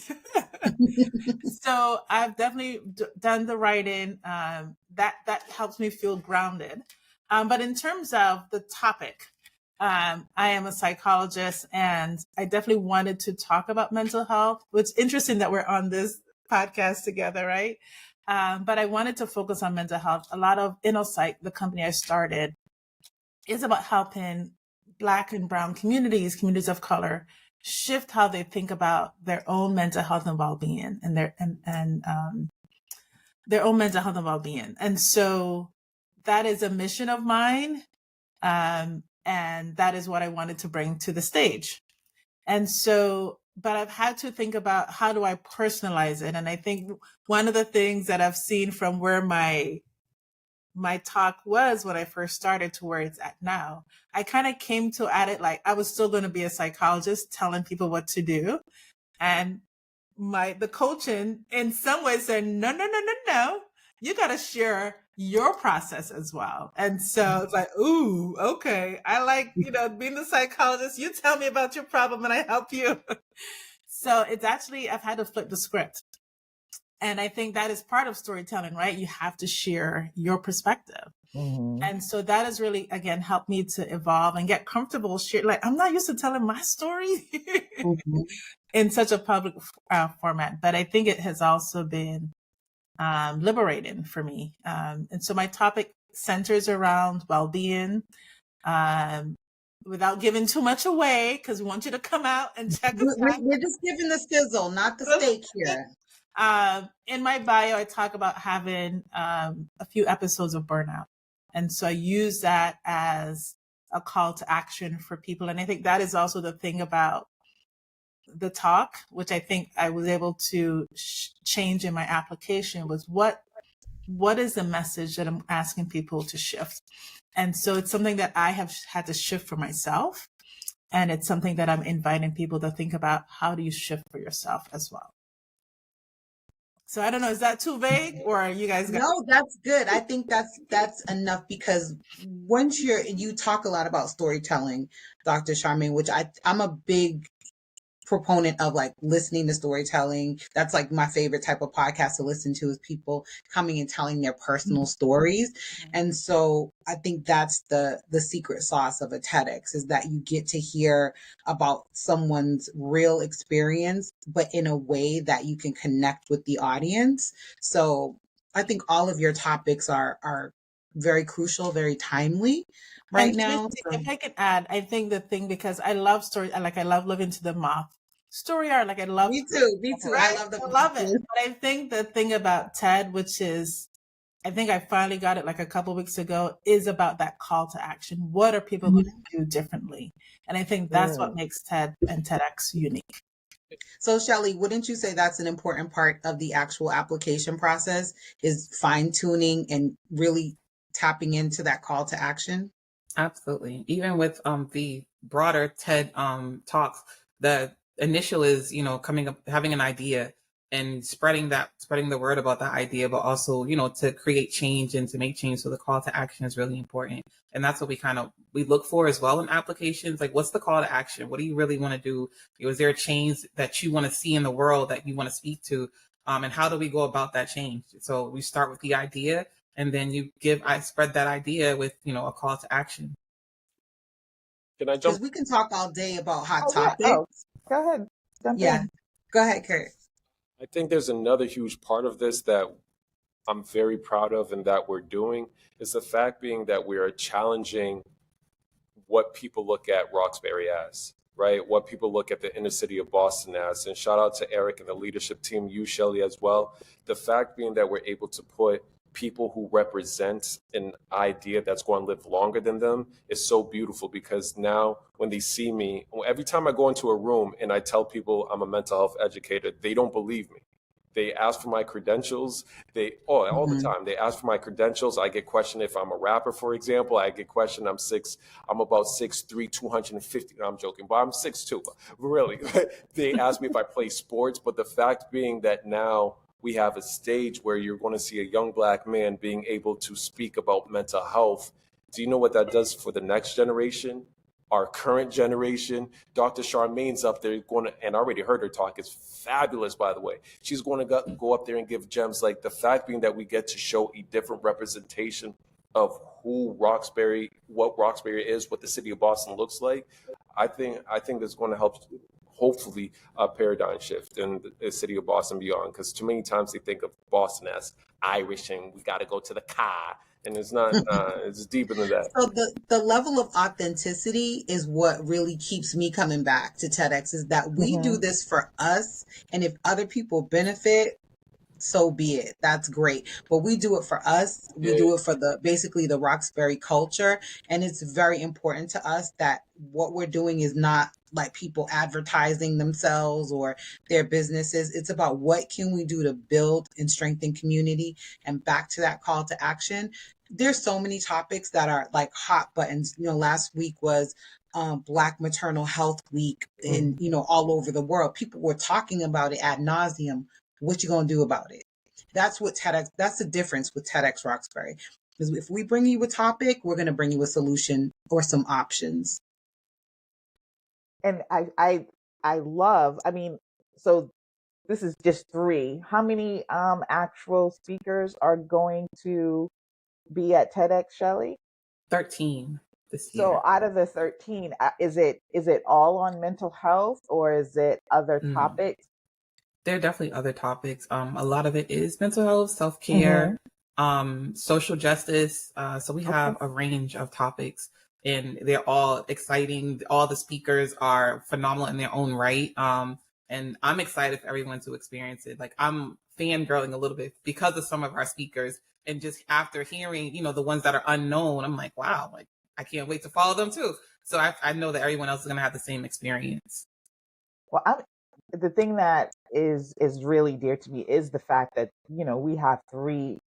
So I've definitely done the writing. That helps me feel grounded. But in terms of the topic, I am a psychologist and I definitely wanted to talk about mental health. It's interesting that we're on this podcast together, right? But I wanted to focus on mental health. A lot of InnoPsych, the company I started, is about helping Black and brown communities of color, shift how they think about their own mental health and well-being and their own mental health and well-being. And so that is a mission of mine. And that is what I wanted to bring to the stage. And so, but I've had to think about how do I personalize it? And I think one of the things that I've seen from where my talk was when I first started to where it's at now, I kind of came at it like I was still going to be a psychologist telling people what to do. And the coaching in some ways said, no, you got to share your process as well. And so it's like, ooh, okay. I like, being the psychologist. You tell me about your problem and I help you. So it's actually, I've had to flip the script. And I think that is part of storytelling, right? You have to share your perspective. Mm-hmm. And so that has really, again, helped me to evolve and get comfortable. Like, I'm not used to telling my story Mm-hmm. in such a public format, but I think it has also been liberating for me. And so my topic centers around well-being, without giving too much away, because we want you to come out and check us out. We're just giving the sizzle, not the steak here. In my bio, I talk about having a few episodes of burnout. And so I use that as a call to action for people. And I think that is also the thing about the talk, which I think I was able to change in my application, was what is the message that I'm asking people to shift? And so it's something that I have had to shift for myself. And it's something that I'm inviting people to think about. How do you shift for yourself as well? So I don't know, is that too vague, or are you guys? No, that's good. I think that's enough, because once you talk a lot about storytelling, Dr. Charmaine, which I'm a big proponent of, like, listening to storytelling. That's like my favorite type of podcast to listen to, is people coming and telling their personal stories. And so I think that's the secret sauce of a TEDx, is that you get to hear about someone's real experience, but in a way that you can connect with the audience. So I think all of your topics are very crucial, very timely right now. So. If I can add, I think the thing, because I love story, like I love Living to the Moth story art, like I love. Me too. Right? I love it. But I think the thing about TED, which is, I think I finally got it like a couple of weeks ago, is about that call to action. What are people going to do differently? And I think that's what makes TED and TEDx unique. So, Shelley, wouldn't you say that's an important part of the actual application process, is fine tuning and really tapping into that call to action? Absolutely. Even with the broader TED talks, the initial is, coming up, having an idea and spreading the word about that idea, but also, to create change and to make change. So the call to action is really important. And that's what we look for as well in applications. Like, what's the call to action? What do you really want to do? Is there a change that you want to see in the world that you want to speak to? And how do we go about that change? So we start with the idea, and then I spread that idea with, a call to action. Can I Because jump? we can talk all day about hot topics. Yeah. Oh, go ahead. Jump in. Go ahead, Kurt. I think there's another huge part of this that I'm very proud of and that we're doing, is the fact being that we are challenging what people look at Roxbury as, right? What people look at the inner city of Boston as. And shout out to Eric and the leadership team, you, Shelley, as well. The fact being that we're able to put people who represent an idea that's going to live longer than them is so beautiful, because now when they see me, every time I go into a room and I tell people I'm a mental health educator, they don't believe me. They ask for my credentials. All the time. They ask for my credentials. I get questioned if I'm a rapper, for example. I get questioned. I'm about 6'3", 250. No, I'm joking, but I'm 6'2". Really. They ask me if I play sports. But the fact being that now we have a stage where you're going to see a young Black man being able to speak about mental health. Do you know what that does for the next generation? Our current generation. Dr. Charmaine's up there and I already heard her talk. It's fabulous, by the way. She's going to go up there and give gems. Like, the fact being that we get to show a different representation of what Roxbury is, what the city of Boston looks like. I think that's going to help, hopefully, a paradigm shift in the city of Boston beyond, because too many times they think of Boston as Irish and we got to go to the car. And it's not, it's deeper than that. So the level of authenticity is what really keeps me coming back to TEDx, is that we do this for us. And if other people benefit, so be it. That's great. But we do it for us. We do it for basically the Roxbury culture. And it's very important to us that what we're doing is not like people advertising themselves or their businesses. It's about what can we do to build and strengthen community. And back to that call to action. There's so many topics that are like hot buttons. Last week was Black Maternal Health Week, and all over the world. People were talking about it ad nauseum. What you gonna do about it? That's what TEDx. That's the difference with TEDx Roxbury. Because if we bring you a topic, we're gonna bring you a solution or some options. And I love. I mean, so this is just 3. How many actual speakers are going to be at TEDx, Shelley? 13 this So year. out of the 13, is it all on mental health, or is it other Mm. topics? There are definitely other topics. A lot of it is mental health, self-care, social justice. So we have a range of topics, and they're all exciting. All the speakers are phenomenal in their own right. And I'm excited for everyone to experience it. Like, I'm fangirling a little bit because of some of our speakers, and just after hearing, the ones that are unknown, I'm like, wow, like I can't wait to follow them too. So I know that everyone else is going to have the same experience. Well, the thing that is really dear to me is the fact that we have 3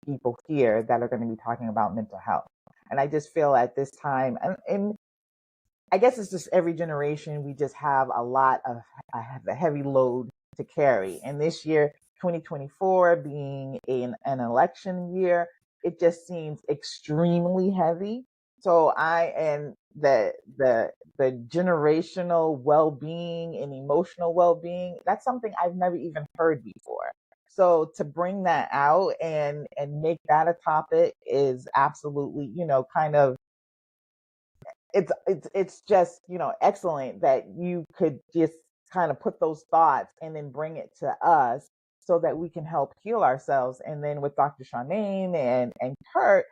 people here that are going to be talking about mental health, and I just feel at this time, and I guess it's just every generation we just have a heavy load to carry, and this year, 2024, being an election year, it just seems extremely heavy. So and the generational well-being and emotional well-being, that's something I've never even heard before. So to bring that out and make that a topic is absolutely, kind of, it's just, excellent that you could just kind of put those thoughts and then bring it to us so that we can help heal ourselves. And then with Dr. Charmaine and Kurt,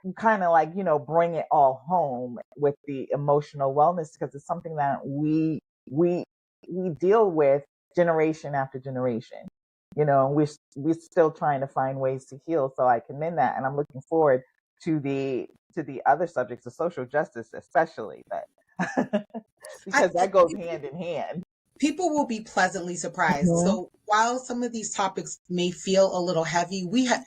you kind of like, bring it all home with the emotional wellness, because it's something that we deal with generation after generation. We're still trying to find ways to heal. So I commend that, and I'm looking forward to the other subjects of social justice, especially, but because that goes hand in hand. People will be pleasantly surprised. Mhm. So while some of these topics may feel a little heavy, we have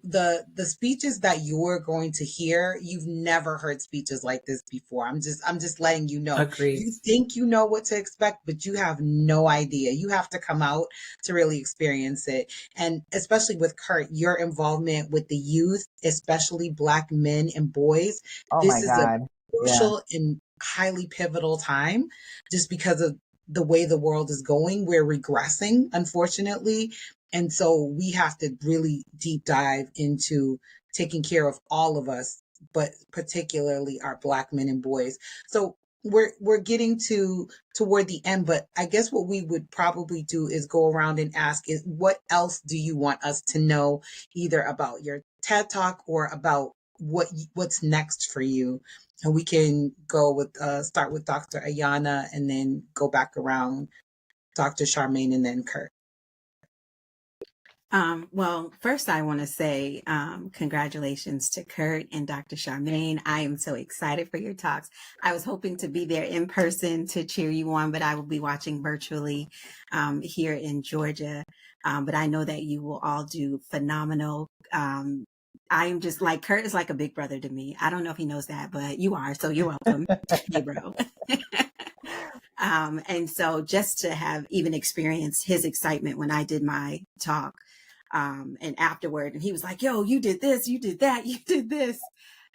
the speeches that you're going to hear. You've never heard speeches like this before. I'm just letting you know. Agreed. You think you know what to expect, but you have no idea. You have to come out to really experience it. And especially with Kurt, your involvement with the youth, especially Black men and boys, Oh this my is a God. Yeah. crucial and highly pivotal time, just because of the way the world is going. We're regressing, unfortunately. And so we have to really deep dive into taking care of all of us, but particularly our Black men and boys. So we're getting toward the end, but I guess what we would probably do is go around and ask is, what else do you want us to know, either about your TED Talk or about what's next for you? And we can go with start with Dr. Ayana and then go back around Dr. Charmaine and then Kurt. Well, first I want to say congratulations to Kurt and Dr. Charmaine. I am so excited for your talks. I was hoping to be there in person to cheer you on, but I will be watching virtually here in Georgia. But I know that you will all do phenomenal. I'm just like, Kurt is like a big brother to me. I don't know if he knows that, but you are, so you're welcome. Hey, bro. And so just to have even experienced his excitement when I did my talk, and afterward, and he was like, yo, you did this, you did that, you did this.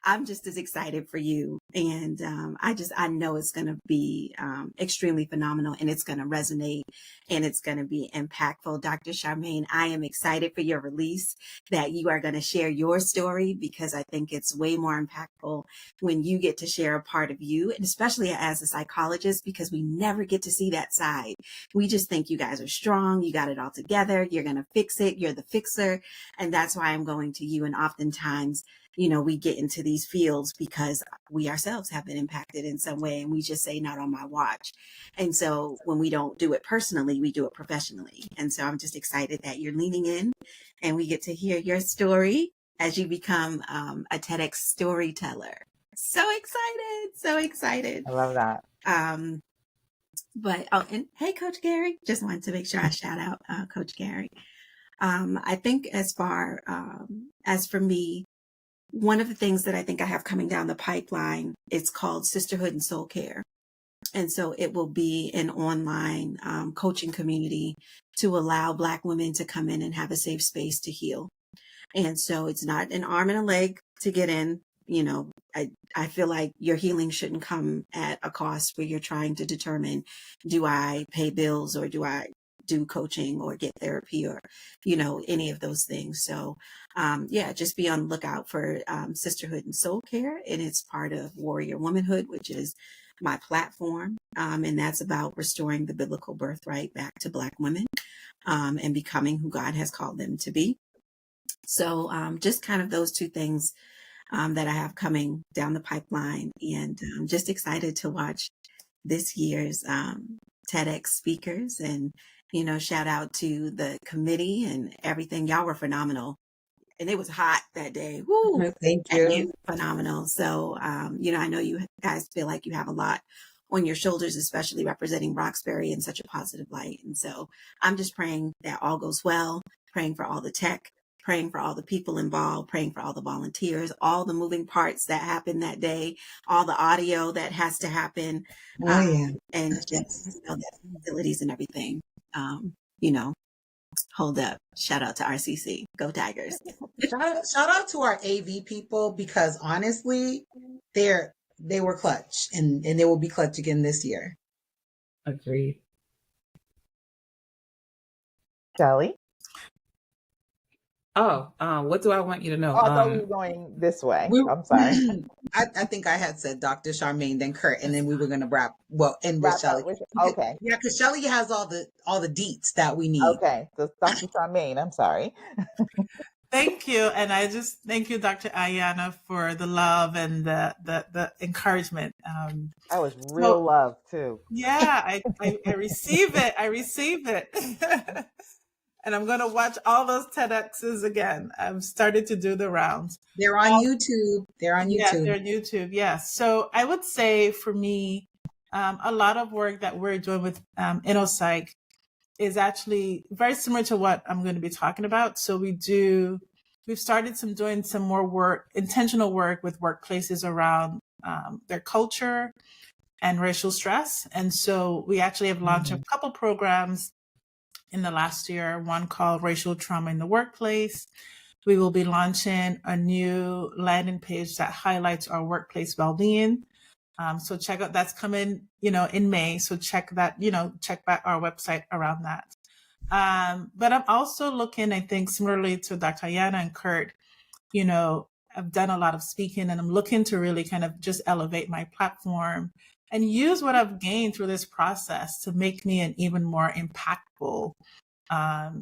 I'm just as excited for you. And I know it's going to be extremely phenomenal, and it's going to resonate, and it's going to be impactful. Dr. Charmaine, I am excited for your release, that you are going to share your story, because I think it's way more impactful when you get to share a part of you, and especially as a psychologist, because we never get to see that side. We just think you guys are strong, you got it all together, you're going to fix it, you're the fixer. And that's why I'm going to you. And oftentimes, we get into these fields because we ourselves have been impacted in some way, and we just say, not on my watch. And so when we don't do it personally, we do it professionally. And so I'm just excited that you're leaning in, and we get to hear your story as you become a TEDx storyteller. So excited, so excited. I love that. And hey, Coach Gary, just wanted to make sure I shout out Coach Gary. I think as far as for me, one of the things that I think I have coming down the pipeline, it's called Sisterhood and Soul Care. And so it will be an online coaching community to allow Black women to come in and have a safe space to heal. And so it's not an arm and a leg to get in. I feel like your healing shouldn't come at a cost where you're trying to determine, do I pay bills or do I do coaching or get therapy or, any of those things. So, just be on the lookout for Sisterhood and Soul Care. And it's part of Warrior Womanhood, which is my platform. And that's about restoring the biblical birthright back to Black women and becoming who God has called them to be. So just kind of those two things that I have coming down the pipeline, and I'm just excited to watch this year's TEDx speakers, and, shout out to the committee and everything. Y'all were phenomenal. And it was hot that day. Woo! Thank That day you. was phenomenal. So, I know you guys feel like you have a lot on your shoulders, especially representing Roxbury in such a positive light. And so I'm just praying that all goes well, praying for all the tech, praying for all the people involved, praying for all the volunteers, all the moving parts that happened that day, all the audio that has to happen, Oh yeah. and just the facilities and everything. Hold up. Shout out to RCC. Go Tigers. Shout out to our AV people, because honestly, they were clutch, and they will be clutch again this year. Agreed. Shelly? Oh, what do I want you to know? Oh, I thought we were going this way. We- I'm sorry. I think I had said Dr. Charmaine, then Kurt, and then we were gonna end with Wrap up Shelly. with- okay. Yeah, because Shelly has all the deets that we need. Okay. So Dr. Charmaine, I'm sorry. Thank you. And I just thank you, Dr. Ayana, for the love and the encouragement. That was real love too. Yeah, I receive it. I receive it. And I'm going to watch all those TEDx's again. I've started to do the rounds. They're on YouTube. Yeah, they're on YouTube. Yes. So I would say for me, a lot of work that we're doing with InnoPsych is actually very similar to what I'm going to be talking about. So we've started doing some more work, intentional work with workplaces around their culture and racial stress. And so we actually have launched a couple programs in the last year, one called Racial Trauma in the Workplace. We will be launching a new landing page that highlights our workplace well-being. So check out, that's coming, in May. So check back our website around that. But I'm also looking, I think, similarly to Dr. Ayana and Kurt, I've done a lot of speaking, and I'm looking to really kind of just elevate my platform and use what I've gained through this process to make me an even more impactful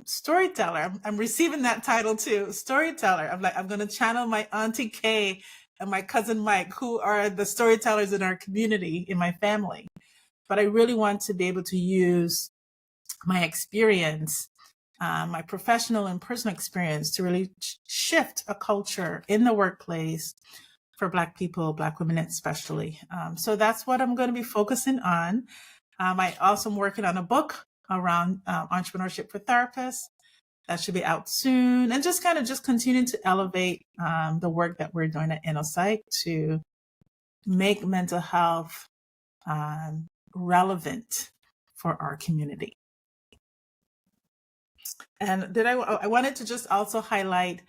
storyteller. I'm receiving that title too, storyteller. I'm going to channel my Auntie Kay and my cousin Mike, who are the storytellers in our community, in my family. But I really want to be able to use my experience, my professional and personal experience, to really shift a culture in the workplace for Black people, Black women especially. So that's what I'm going to be focusing on. I also am working on a book around entrepreneurship for therapists. That should be out soon. And just continuing to elevate the work that we're doing at InnoPsych to make mental health relevant for our community. And I wanted to just also highlight,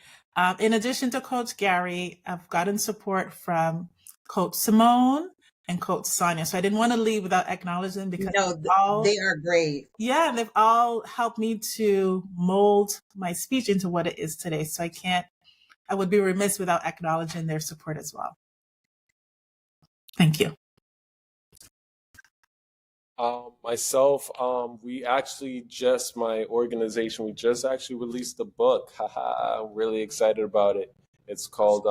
in addition to Coach Gary, I've gotten support from Coach Simone and Coach Sonia. So I didn't want to leave without acknowledging, because they are great. Yeah, they've all helped me to mold my speech into what it is today. So I would be remiss without acknowledging their support as well. Thank you. Myself, my organization, we just actually released a book. I'm really excited about it. It's called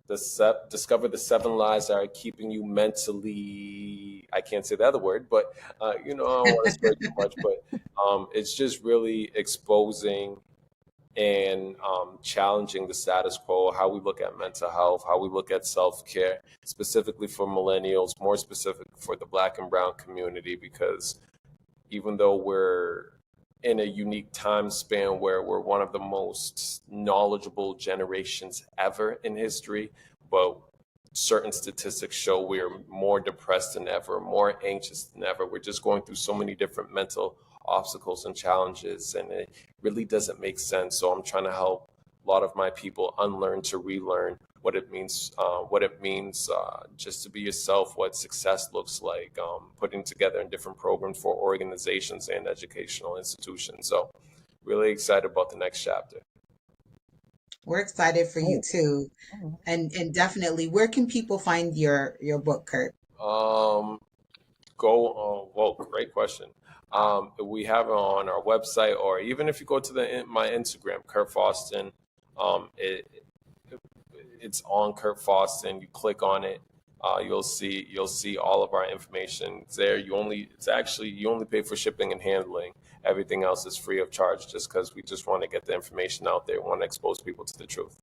Discover the 7 Lies That Are Keeping You Mentally, I can't say the other word, but I don't want to spread too much, but it's just really exposing and challenging the status quo, how we look at mental health, how we look at self-care, specifically for millennials, more specific for the Black and Brown community, because even though we're in a unique time span where we're one of the most knowledgeable generations ever in history, but certain statistics show we're more depressed than ever, more anxious than ever. We're just going through so many different mental obstacles and challenges, and it really doesn't make sense. So I'm trying to help a lot of my people unlearn to relearn what it means just to be yourself, what success looks like, putting together in different programs for organizations and educational institutions. So really excited about the next chapter. We're excited for you Oh. too. Oh. And definitely, where can people find your book, Kurt? Well, great question. We have it on our website, or even if you go to my Instagram, Kurt Foston, it's on Kurt Foston. You click on it, you'll see all of our information. It's there. You only pay for shipping and handling. Everything else is free of charge, just because we just want to get the information out there. We want to expose people to the truth.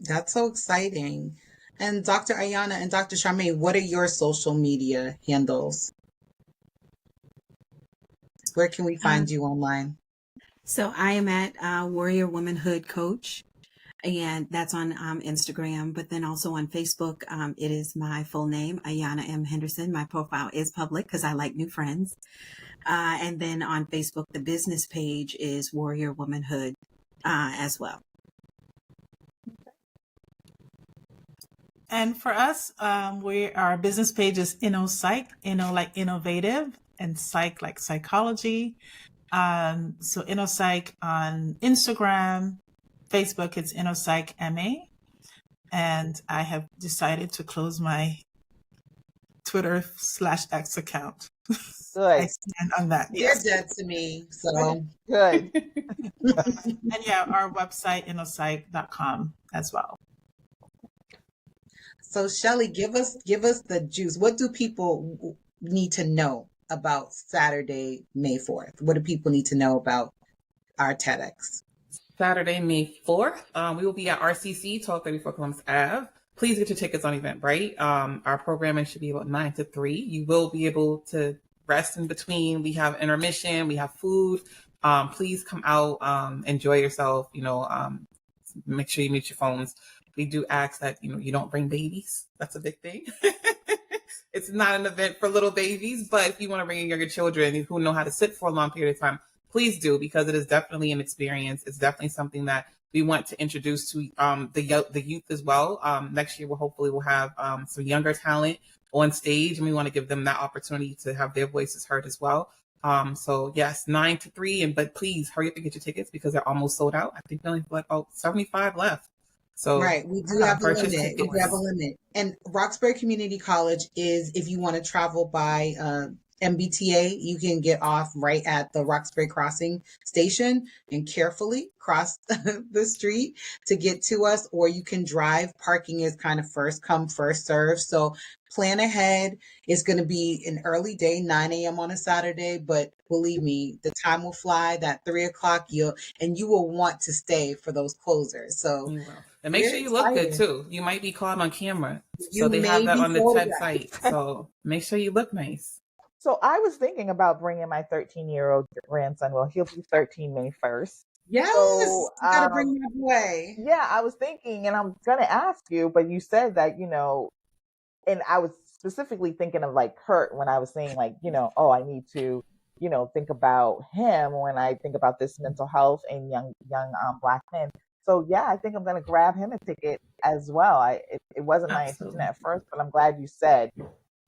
That's so exciting. And Dr. Ayana and Dr. Charmaine, what are your social media handles? Where can we find you online? So I am at Warrior Womanhood Coach, and that's on Instagram, but then also on Facebook. It is my full name, Ayana M. Henderson. My profile is public because I like new friends. And then on Facebook, the business page is Warrior Womanhood as well. And for us, our business page is InnoPsych, Inno like innovative, and Psych like psychology. So InnoPsych on Instagram, Facebook, it's InnoPsych MA. And I have decided to close my Twitter/X account. Good. I stand on that. Yes. You're dead to me, so Good. And yeah, our website, innopsych.com as well. So Shelly, give us the juice. What do people need to know about Saturday, May 4th? What do people need to know about our TEDx? Saturday, May 4th, we will be at RCC, 1234 Columbus Ave. Please get your tickets on Eventbrite. Our programming should be about 9 to 3. You will be able to rest in between. We have intermission. We have food. Please come out, enjoy yourself. Make sure you mute your phones. We do ask that, you don't bring babies. That's a big thing. It's not an event for little babies, but if you want to bring in younger children who know how to sit for a long period of time, please do, because it is definitely an experience. It's definitely something that we want to introduce to the youth as well. Next year, we'll have some younger talent on stage, and we want to give them that opportunity to have their voices heard as well. So yes, 9 to 3, but please hurry up and get your tickets because they're almost sold out. I think we only have about 75 left. So right, we do have a limit. We have a limit. And Roxbury Community College is, if you want to travel by MBTA, you can get off right at the Roxbury Crossing station and carefully cross the street to get to us, or you can drive. Parking is kind of first come, first serve. So plan ahead. It's going to be an early day, 9 a.m. on a Saturday, but believe me, the time will fly. That 3 o'clock, you will want to stay for those closers. So you will. And make sure you look good too. You might be caught on camera. So they have that on the TED site. So make sure you look nice. So I was thinking about bringing my 13-year-old grandson. Well, he'll be 13 May 1st. Yes, so, you gotta bring that away. Yeah, I was thinking, and I'm gonna ask you, but you said that, and I was specifically thinking of like Kurt when I was saying like, I need to, think about him when I think about this mental health and young Black men. So yeah, I think I'm gonna grab him a ticket as well. It wasn't my intention at first, but I'm glad you said,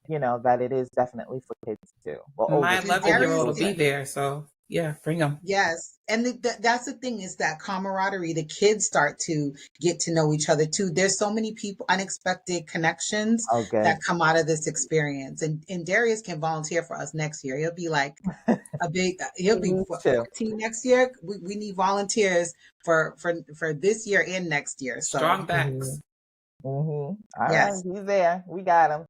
that it is definitely for kids too. Well, my 11-year-old will be there, so yeah, bring them. Yes, and that's the thing, is that camaraderie. The kids start to get to know each other too. There's so many people, unexpected connections that come out of this experience. And Darius can volunteer for us next year. He'll be like he'll be 14 next year. We need volunteers for this year and next year. So strong backs. All right, he's there. We got him.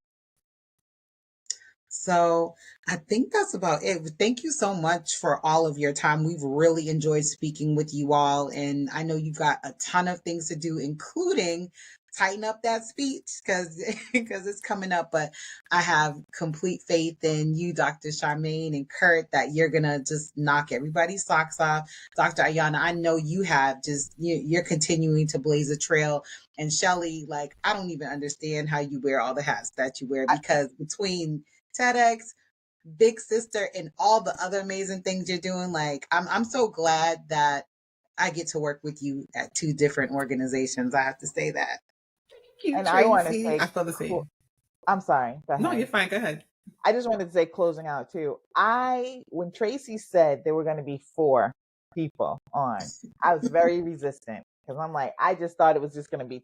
So I think that's about it. Thank you so much for all of your time. We've really enjoyed speaking with you all. And I know you've got a ton of things to do, including tighten up that speech because it's coming up. But I have complete faith in you, Dr. Charmaine and Kurt, that you're going to just knock everybody's socks off. Dr. Ayana, I know you have you're continuing to blaze a trail. And Shelly, like, I don't even understand how you wear all the hats that you wear, because between TEDx, Big Sister, and all the other amazing things you're doing, like I'm so glad that I get to work with you at two different organizations. I have to say that. you, And I want to Tracy. say, I feel the same. I'm sorry. Go ahead. No, you're fine. Go ahead. I just wanted to say, closing out too. When Tracy said there were going to be 4 people on, I was very resistant because I'm like, I just thought it was just going to be,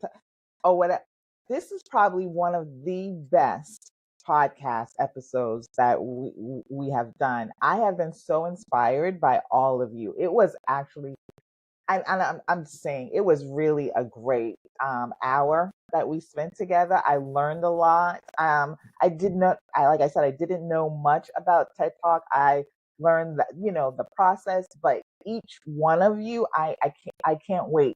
oh, what? This is probably one of the best podcast episodes that we have done. I have been so inspired by all of you. It was actually, I'm just saying, it was really a great hour that we spent together. I learned a lot. Like I said, I didn't know much about TED Talk. I learned that, the process, but each one of you, I can't wait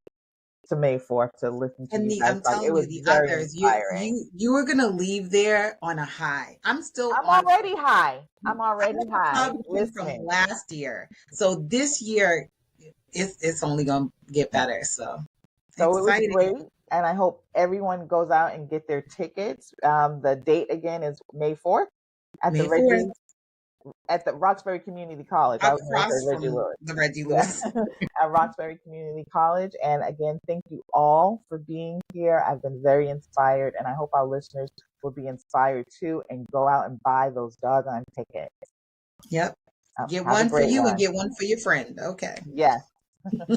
to May 4th to listen to And you guys I'm talk. It telling you, was the very others, inspiring. you were gonna leave there on a high. I'm still I'm on. already high. I'm I already have a high publication from listening. last year, so this year it's only gonna get better. So So it was exciting. great. And I hope everyone goes out and get their tickets. The date again is May 4th at May 4th, the Roxbury Community College. I was going to across say Reggie from Lewis. the Reggie Yeah, Lewis. at Roxbury Community College. And again, thank you all for being here. I've been very inspired, and I hope our listeners will be inspired too and go out and buy those doggone tickets. Yep. Get Have a one for great you one. and get one for your friend. Okay. Yes.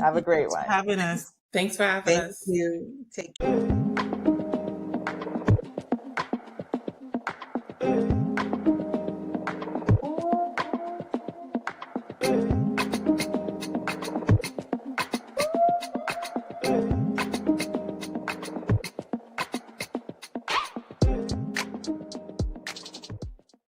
Have a great Thanks for one. having us. Thanks for having Thank us. you. Take care.